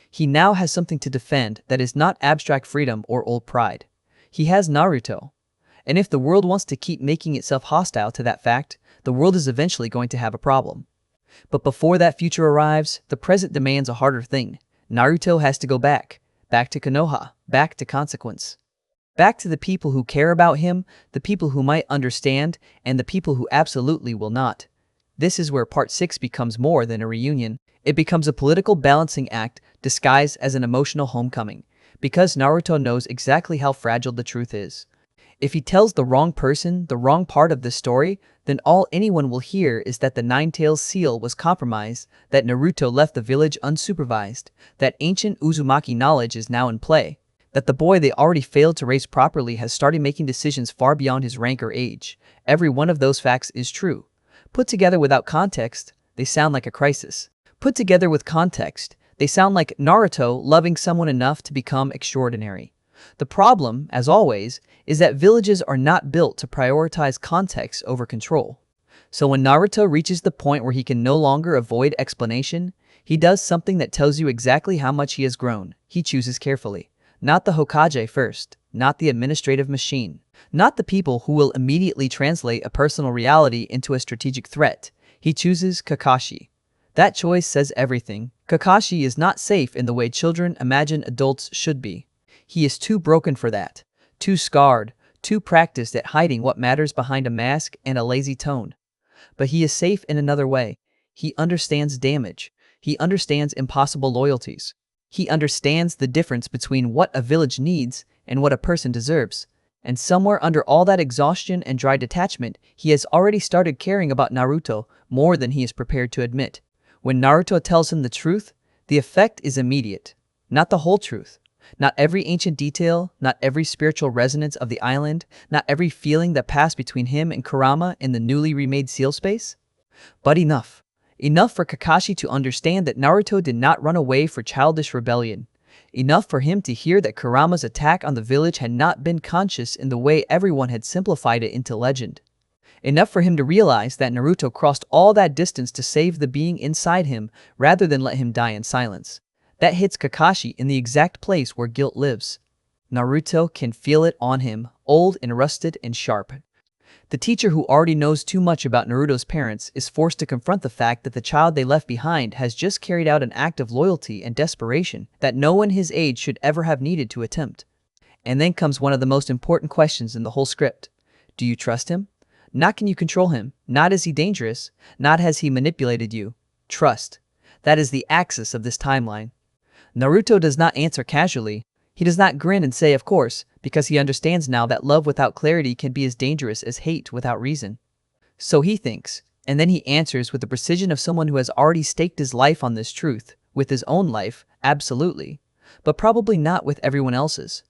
He now has something to defend that is not abstract freedom or old pride. He has Naruto. And if the world wants to keep making itself hostile to that fact, the world is eventually going to have a problem. But before that future arrives, the present demands a harder thing. Naruto has to go back to Konoha, back to consequence. Back to the people who care about him, the people who might understand, and the people who absolutely will not. This is where Part 6 becomes more than a reunion. It becomes a political balancing act disguised as an emotional homecoming, because Naruto knows exactly how fragile the truth is. If he tells the wrong person the wrong part of the story, then all anyone will hear is that the Nine-Tails seal was compromised, that Naruto left the village unsupervised, that ancient Uzumaki knowledge is now in play, that the boy they already failed to raise properly has started making decisions far beyond his rank or age. Every one of those facts is true. Put together without context, they sound like a crisis. Put together with context, they sound like Naruto loving someone enough to become extraordinary. The problem, as always, is that villages are not built to prioritize context over control. So when Naruto reaches the point where he can no longer avoid explanation, he does something that tells you exactly how much he has grown. He chooses carefully. Not the Hokage first, not the administrative machine, not the people who will immediately translate a personal reality into a strategic threat. He chooses Kakashi. That choice says everything. Kakashi is not safe in the way children imagine adults should be. He is too broken for that, too scarred, too practiced at hiding what matters behind a mask and a lazy tone. But he is safe in another way. He understands damage. He understands impossible loyalties. He understands the difference between what a village needs and what a person deserves. And somewhere under all that exhaustion and dry detachment, he has already started caring about Naruto more than he is prepared to admit. When Naruto tells him the truth, the effect is immediate. Not the whole truth. Not every ancient detail, not every spiritual resonance of the island, not every feeling that passed between him and Kurama in the newly remade seal space. But enough. Enough for Kakashi to understand that Naruto did not run away for childish rebellion. Enough for him to hear that Kurama's attack on the village had not been conscious in the way everyone had simplified it into legend. Enough for him to realize that Naruto crossed all that distance to save the being inside him rather than let him die in silence. That hits Kakashi in the exact place where guilt lives. Naruto can feel it on him, old and rusted and sharp. The teacher who already knows too much about Naruto's parents is forced to confront the fact that the child they left behind has just carried out an act of loyalty and desperation that no one his age should ever have needed to attempt. And then comes one of the most important questions in the whole script. Do you trust him? Not can you control him, not is he dangerous, not has he manipulated you. Trust. That is the axis of this timeline. Naruto does not answer casually. He does not grin and say of course, because he understands now that love without clarity can be as dangerous as hate without reason. So he thinks, and then he answers with the precision of someone who has already staked his life on this truth, with his own life, absolutely, but probably not with everyone else's.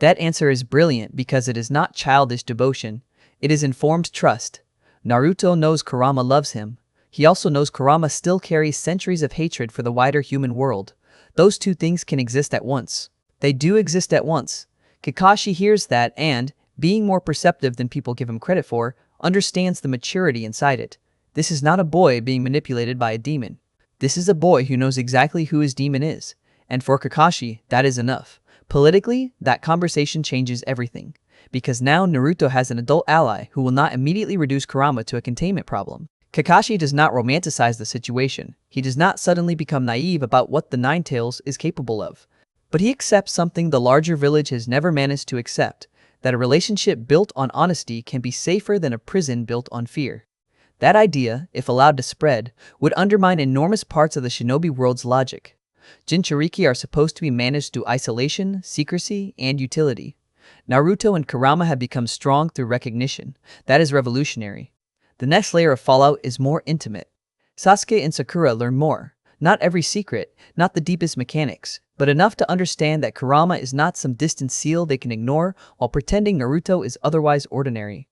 That answer is brilliant because it is not childish devotion, it is informed trust. Naruto knows Kurama loves him. He also knows Kurama still carries centuries of hatred for the wider human world. Those two things can exist at once. They do exist at once. Kakashi hears that and, being more perceptive than people give him credit for, understands the maturity inside it. This is not a boy being manipulated by a demon. This is a boy who knows exactly who his demon is. And for Kakashi, that is enough. Politically, that conversation changes everything. Because now Naruto has an adult ally who will not immediately reduce Kurama to a containment problem. Kakashi does not romanticize the situation. He does not suddenly become naive about what the Nine Tails is capable of. But he accepts something the larger village has never managed to accept, that a relationship built on honesty can be safer than a prison built on fear. That idea, if allowed to spread, would undermine enormous parts of the shinobi world's logic. Jinchuriki are supposed to be managed through isolation, secrecy, and utility. Naruto and Kurama have become strong through recognition. That is revolutionary. The next layer of fallout is more intimate. Sasuke and Sakura learn more. Not every secret, not the deepest mechanics, but enough to understand that Kurama is not some distant seal they can ignore while pretending Naruto is otherwise ordinary.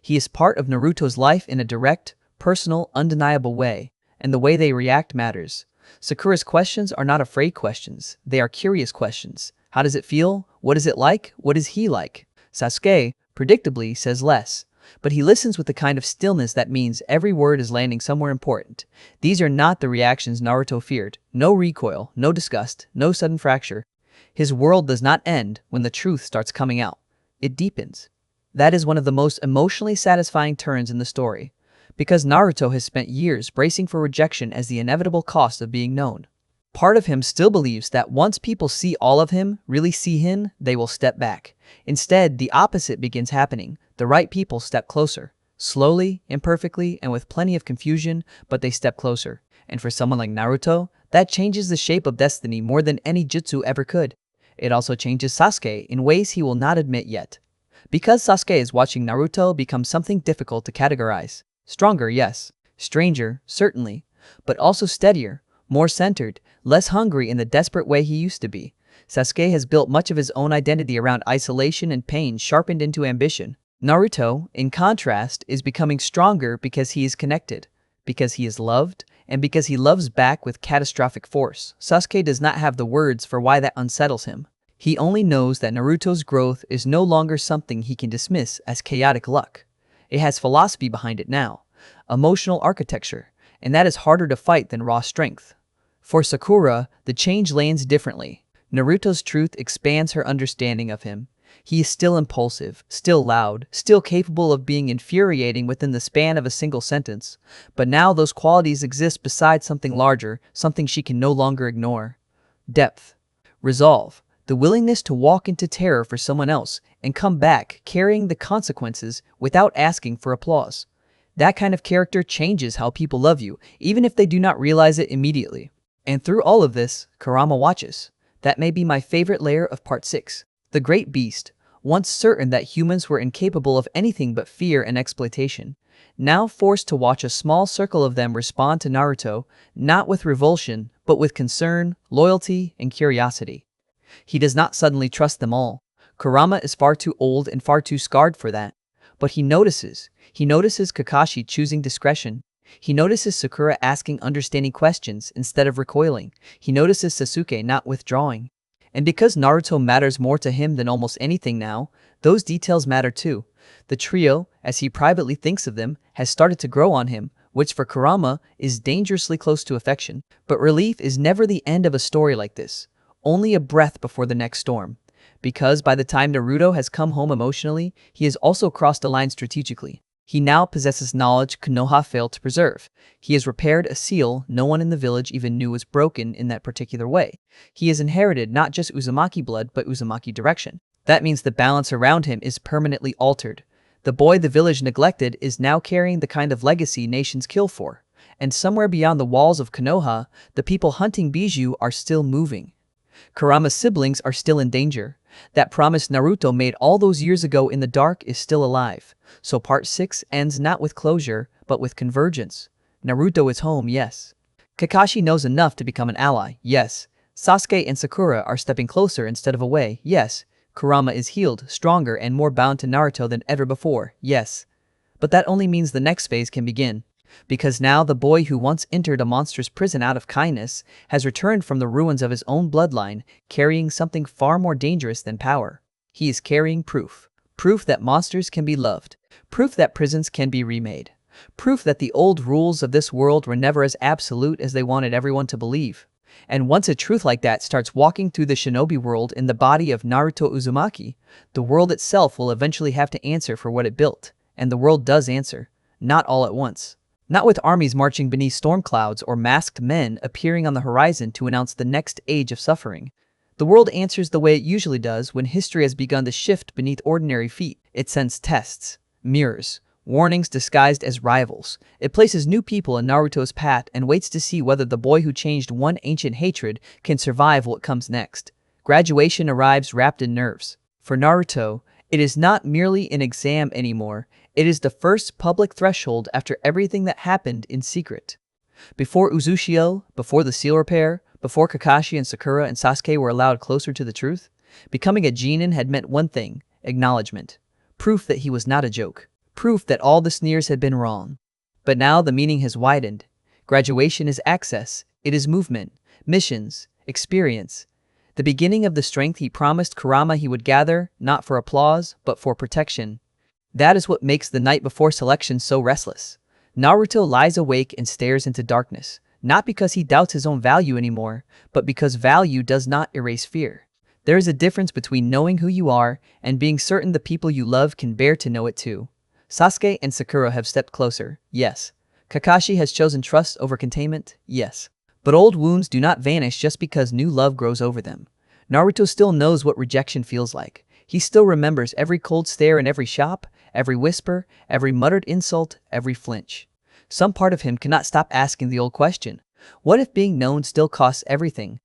He is part of Naruto's life in a direct, personal, undeniable way, and the way they react matters. Sakura's questions are not afraid questions, they are curious questions. How does it feel? What is it like? What is he like? Sasuke, predictably, says less. But he listens with the kind of stillness that means every word is landing somewhere important. These are not the reactions Naruto feared. No recoil, no disgust, no sudden fracture. His world does not end when the truth starts coming out. It deepens. That is one of the most emotionally satisfying turns in the story, because Naruto has spent years bracing for rejection as the inevitable cost of being known. Part of him still believes that once people see all of him, really see him, they will step back. Instead, the opposite begins happening. The right people step closer. Slowly, imperfectly, and with plenty of confusion, but they step closer. And for someone like Naruto, that changes the shape of destiny more than any jutsu ever could. It also changes Sasuke in ways he will not admit yet. Because Sasuke is watching Naruto become something difficult to categorize. Stronger, yes. Stranger, certainly. But also steadier, more centered, less hungry in the desperate way he used to be. Sasuke has built much of his own identity around isolation and pain sharpened into ambition. Naruto, in contrast, is becoming stronger because he is connected, because he is loved, and because he loves back with catastrophic force. Sasuke does not have the words for why that unsettles him. He only knows that Naruto's growth is no longer something he can dismiss as chaotic luck. It has philosophy behind it now, emotional architecture, and that is harder to fight than raw strength. For Sakura, the change lands differently. Naruto's truth expands her understanding of him. He is still impulsive, still loud, still capable of being infuriating within the span of a single sentence, but now those qualities exist beside something larger, something she can no longer ignore. Depth. Resolve. The willingness to walk into terror for someone else and come back carrying the consequences without asking for applause. That kind of character changes how people love you, even if they do not realize it immediately. And through all of this, Kurama watches. That may be my favorite layer of Part 6. The great beast, once certain that humans were incapable of anything but fear and exploitation, now forced to watch a small circle of them respond to Naruto, not with revulsion, but with concern, loyalty, and curiosity. He does not suddenly trust them all. Kurama is far too old and far too scarred for that. But he notices. He notices Kakashi choosing discretion. He notices Sakura asking understanding questions instead of recoiling. He notices Sasuke not withdrawing. And because Naruto matters more to him than almost anything now, those details matter too. The trio, as he privately thinks of them, has started to grow on him, which for Kurama is dangerously close to affection. But relief is never the end of a story like this, only a breath before the next storm. Because by the time Naruto has come home emotionally, he has also crossed a line strategically. He now possesses knowledge Konoha failed to preserve. He has repaired a seal no one in the village even knew was broken in that particular way. He has inherited not just Uzumaki blood but Uzumaki direction. That means the balance around him is permanently altered. The boy the village neglected is now carrying the kind of legacy nations kill for. And somewhere beyond the walls of Konoha, the people hunting Bijou are still moving. Kurama's siblings are still in danger. That promise Naruto made all those years ago in the dark is still alive. So part 6 ends not with closure, but with convergence. Naruto is home, yes. Kakashi knows enough to become an ally, yes. Sasuke and Sakura are stepping closer instead of away, yes. Kurama is healed, stronger, and more bound to Naruto than ever before, yes. But that only means the next phase can begin. Because now the boy who once entered a monstrous prison out of kindness has returned from the ruins of his own bloodline, carrying something far more dangerous than power. He is carrying proof. Proof that monsters can be loved. Proof that prisons can be remade. Proof that the old rules of this world were never as absolute as they wanted everyone to believe. And once a truth like that starts walking through the shinobi world in the body of Naruto Uzumaki, the world itself will eventually have to answer for what it built. And the world does answer. Not all at once. Not with armies marching beneath storm clouds or masked men appearing on the horizon to announce the next age of suffering. The world answers the way it usually does when history has begun to shift beneath ordinary feet. It sends tests, mirrors, warnings disguised as rivals. It places new people in Naruto's path and waits to see whether the boy who changed one ancient hatred can survive what comes next. Graduation arrives wrapped in nerves. For Naruto, it is not merely an exam anymore. It is the first public threshold after everything that happened in secret. Before Uzushio, before the seal repair, before Kakashi and Sakura and Sasuke were allowed closer to the truth, becoming a genin had meant one thing: acknowledgement. Proof that he was not a joke. Proof that all the sneers had been wrong. But now the meaning has widened. Graduation is access. It is movement, missions, experience. The beginning of the strength he promised Kurama he would gather, not for applause, but for protection. That is what makes the night before selection so restless. Naruto lies awake and stares into darkness, not because he doubts his own value anymore, but because value does not erase fear. There is a difference between knowing who you are and being certain the people you love can bear to know it too. Sasuke and Sakura have stepped closer, yes. Kakashi has chosen trust over containment, yes. But old wounds do not vanish just because new love grows over them. Naruto still knows what rejection feels like. He still remembers every cold stare in every shop, every whisper, every muttered insult, every flinch. Some part of him cannot stop asking the old question. What if being known still costs everything?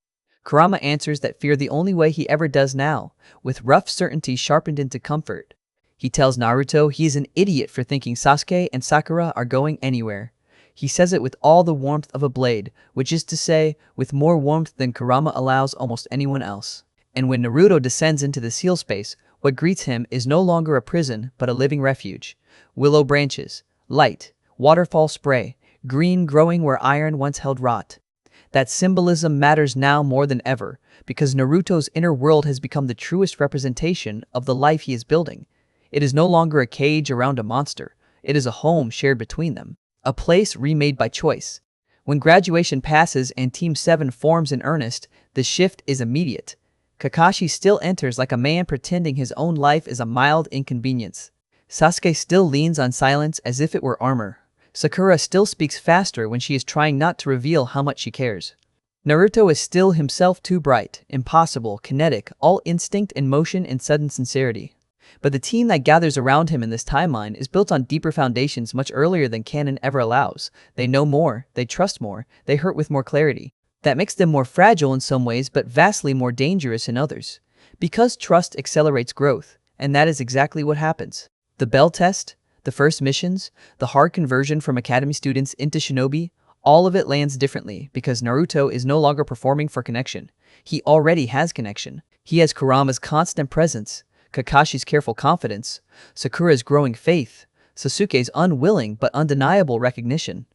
Kurama answers that fear the only way he ever does now, with rough certainty sharpened into comfort. He tells Naruto he is an idiot for thinking Sasuke and Sakura are going anywhere. He says it with all the warmth of a blade, which is to say, with more warmth than Kurama allows almost anyone else. And when Naruto descends into the seal space, what greets him is no longer a prison, but a living refuge. Willow branches, light, waterfall spray, green growing where iron once held rot. That symbolism matters now more than ever, because Naruto's inner world has become the truest representation of the life he is building. It is no longer a cage around a monster. It is a home shared between them. A place remade by choice. When graduation passes and Team 7 forms in earnest, the shift is immediate. Kakashi still enters like a man pretending his own life is a mild inconvenience. Sasuke still leans on silence as if it were armor. Sakura still speaks faster when she is trying not to reveal how much she cares. Naruto is still himself too bright, impossible, kinetic, all instinct and motion and sudden sincerity. But the team that gathers around him in this timeline is built on deeper foundations much earlier than canon ever allows. They know more, they trust more, they hurt with more clarity. That makes them more fragile in some ways but vastly more dangerous in others. Because trust accelerates growth, and that is exactly what happens. The Bell test, the first missions, the hard conversion from academy students into shinobi, all of it lands differently because Naruto is no longer performing for connection. He already has connection. He has Kurama's constant presence, Kakashi's careful confidence, Sakura's growing faith, Sasuke's unwilling but undeniable recognition.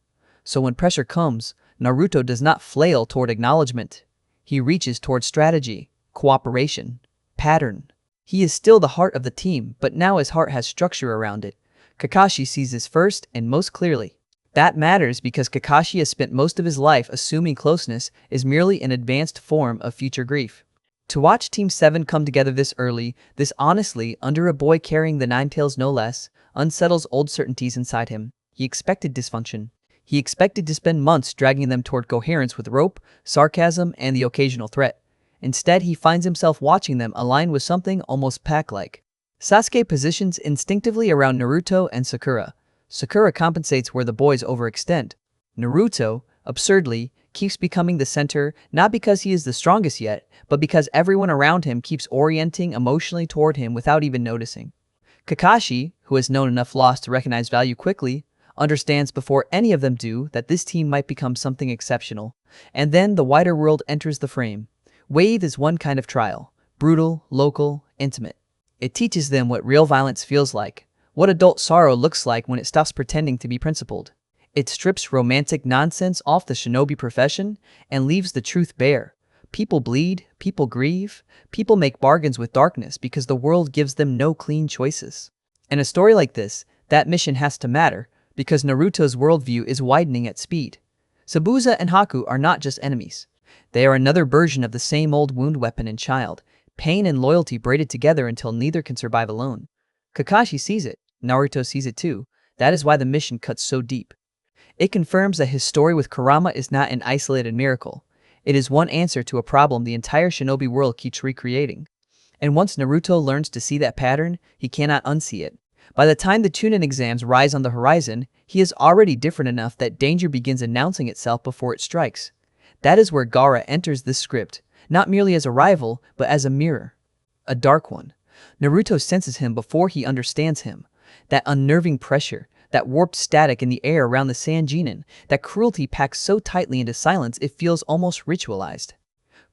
So when pressure comes, Naruto does not flail toward acknowledgement. He reaches toward strategy, cooperation, pattern. He is still the heart of the team, but now his heart has structure around it. Kakashi sees this first and most clearly. That matters because Kakashi has spent most of his life assuming closeness is merely an advanced form of future grief. To watch Team 7 come together this early, this honestly, under a boy carrying the nine tails no less, unsettles old certainties inside him. He expected dysfunction. He expected to spend months dragging them toward coherence with rope, sarcasm, and the occasional threat. Instead, he finds himself watching them align with something almost pack-like. Sasuke positions instinctively around Naruto and Sakura. Sakura compensates where the boys overextend. Naruto, absurdly, keeps becoming the center not because he is the strongest yet, but because everyone around him keeps orienting emotionally toward him without even noticing. Kakashi, who has known enough loss to recognize value quickly, understands before any of them do that this team might become something exceptional. And then the wider world enters the frame. Wave is one kind of trial, brutal, local, intimate. It teaches them what real violence feels like, what adult sorrow looks like when it stops pretending to be principled. It strips romantic nonsense off the shinobi profession and leaves the truth bare. People bleed, people grieve, people make bargains with darkness because the world gives them no clean choices. In a story like this, that mission has to matter, because Naruto's worldview is widening at speed. Sabuza and Haku are not just enemies. They are another version of the same old wound weapon and child, pain and loyalty braided together until neither can survive alone. Kakashi sees it, Naruto sees it too. That is why the mission cuts so deep. It confirms that his story with Kurama is not an isolated miracle. It is one answer to a problem the entire shinobi world keeps recreating. And once Naruto learns to see that pattern, he cannot unsee it. By the time the Chunin exams rise on the horizon, he is already different enough that danger begins announcing itself before it strikes. That is where Gaara enters this script, not merely as a rival, but as a mirror. A dark one. Naruto senses him before he understands him. That unnerving pressure, that warped static in the air around the Sanjinin, that cruelty packed so tightly into silence it feels almost ritualized.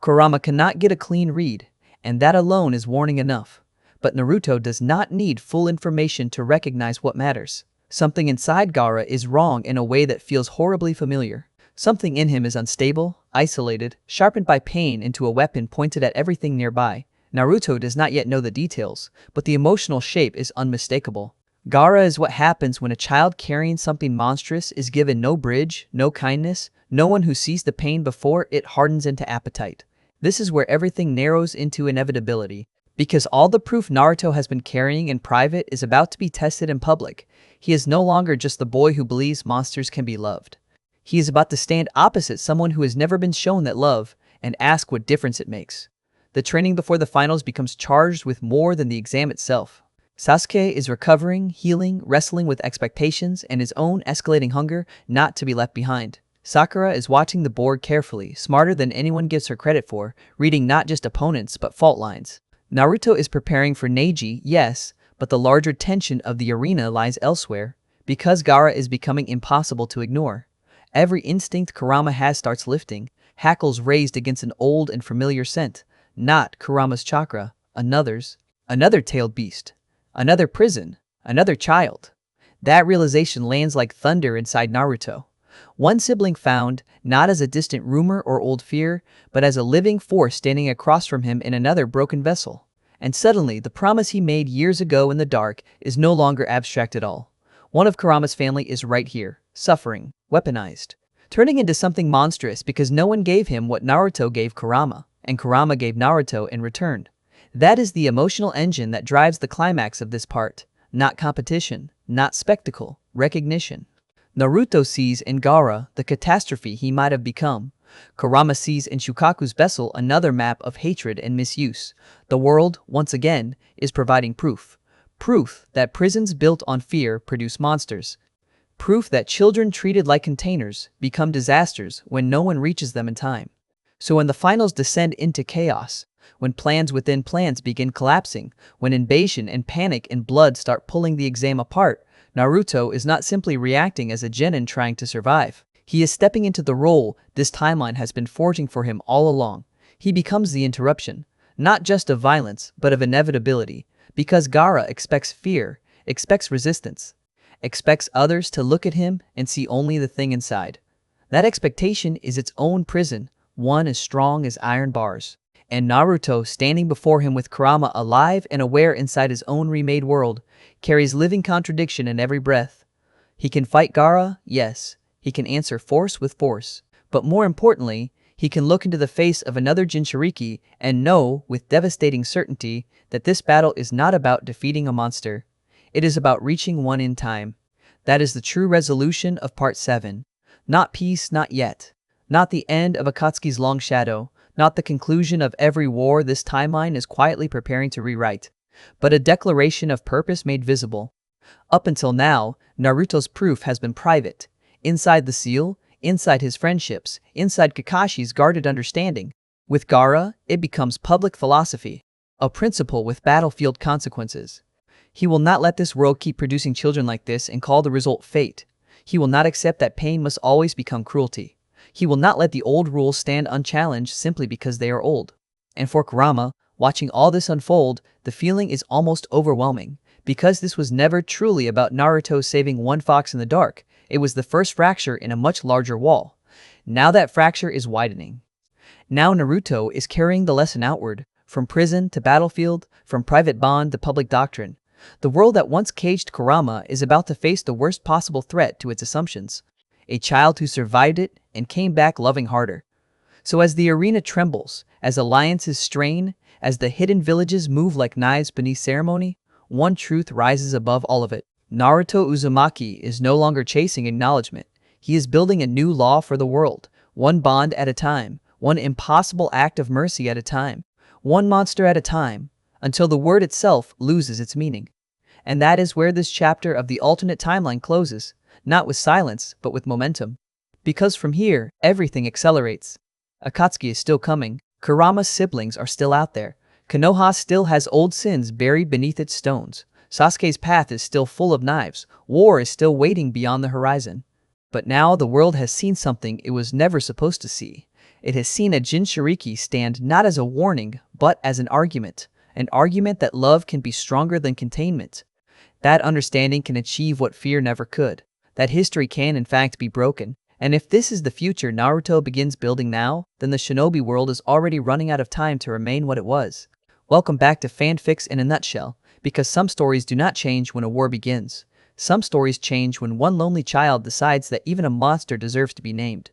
Kurama cannot get a clean read, and that alone is warning enough. But Naruto does not need full information to recognize what matters. Something inside Gaara is wrong in a way that feels horribly familiar. Something in him is unstable, isolated, sharpened by pain into a weapon pointed at everything nearby. Naruto does not yet know the details, but the emotional shape is unmistakable. Gaara is what happens when a child carrying something monstrous is given no bridge, no kindness, no one who sees the pain before it hardens into appetite. This is where everything narrows into inevitability. Because all the proof Naruto has been carrying in private is about to be tested in public. He is no longer just the boy who believes monsters can be loved. He is about to stand opposite someone who has never been shown that love and ask what difference it makes. The training before the finals becomes charged with more than the exam itself. Sasuke is recovering, healing, wrestling with expectations and his own escalating hunger not to be left behind. Sakura is watching the board carefully, smarter than anyone gives her credit for, reading not just opponents but fault lines. Naruto is preparing for Neji, yes, but the larger tension of the arena lies elsewhere, because Gaara is becoming impossible to ignore. Every instinct Kurama has starts lifting, hackles raised against an old and familiar scent. Not Kurama's chakra, another's. Another tailed beast. Another prison. Another child. That realization lands like thunder inside Naruto. One sibling found, not as a distant rumor or old fear, but as a living force standing across from him in another broken vessel. And suddenly, the promise he made years ago in the dark is no longer abstract at all. One of Kurama's family is right here, suffering, weaponized, turning into something monstrous because no one gave him what Naruto gave Kurama, and Kurama gave Naruto in return. That is the emotional engine that drives the climax of this part. Not competition, not spectacle, recognition. Naruto sees in Gaara the catastrophe he might have become. Kurama sees in Shukaku's vessel another map of hatred and misuse. The world, once again, is providing proof. Proof that prisons built on fear produce monsters. Proof that children treated like containers become disasters when no one reaches them in time. So when the finals descend into chaos, when plans within plans begin collapsing, when invasion and panic and blood start pulling the exam apart, Naruto is not simply reacting as a genin trying to survive. He is stepping into the role this timeline has been forging for him all along. He becomes the interruption, not just of violence, but of inevitability, because Gaara expects fear, expects resistance, expects others to look at him and see only the thing inside. That expectation is its own prison, one as strong as iron bars. And Naruto, standing before him with Kurama alive and aware inside his own remade world, carries living contradiction in every breath. He can fight Gaara, yes. He can answer force with force. But more importantly, he can look into the face of another Jinchuriki and know with devastating certainty that this battle is not about defeating a monster. It is about reaching one in time. That is the true resolution of Part 7. Not peace, not yet. Not the end of Akatsuki's long shadow. Not the conclusion of every war this timeline is quietly preparing to rewrite, but a declaration of purpose made visible. Up until now, Naruto's proof has been private, inside the seal, inside his friendships, inside Kakashi's guarded understanding. With Gaara, it becomes public philosophy, a principle with battlefield consequences. He will not let this world keep producing children like this and call the result fate. He will not accept that pain must always become cruelty. He will not let the old rules stand unchallenged simply because they are old. And for Kurama, watching all this unfold, the feeling is almost overwhelming. Because this was never truly about Naruto saving one fox in the dark, it was the first fracture in a much larger wall. Now that fracture is widening. Now Naruto is carrying the lesson outward, from prison to battlefield, from private bond to public doctrine. The world that once caged Kurama is about to face the worst possible threat to its assumptions. A child who survived it and came back loving harder. So as the arena trembles, as alliances strain, as the hidden villages move like knives beneath ceremony, one truth rises above all of it. Naruto Uzumaki is no longer chasing acknowledgement. He is building a new law for the world, one bond at a time, one impossible act of mercy at a time, one monster at a time, until the word itself loses its meaning. And that is where this chapter of the alternate timeline closes, not with silence, but with momentum. Because from here, everything accelerates. Akatsuki is still coming, Kurama's siblings are still out there, Konoha still has old sins buried beneath its stones, Sasuke's path is still full of knives, war is still waiting beyond the horizon. But now the world has seen something it was never supposed to see. It has seen a Jinchuriki stand not as a warning, but as an argument that love can be stronger than containment. That understanding can achieve what fear never could. That history can in fact be broken. And if this is the future Naruto begins building now, then the shinobi world is already running out of time to remain what it was. Welcome back to Fanfics in a Nutshell, because some stories do not change when a war begins. Some stories change when one lonely child decides that even a monster deserves to be named.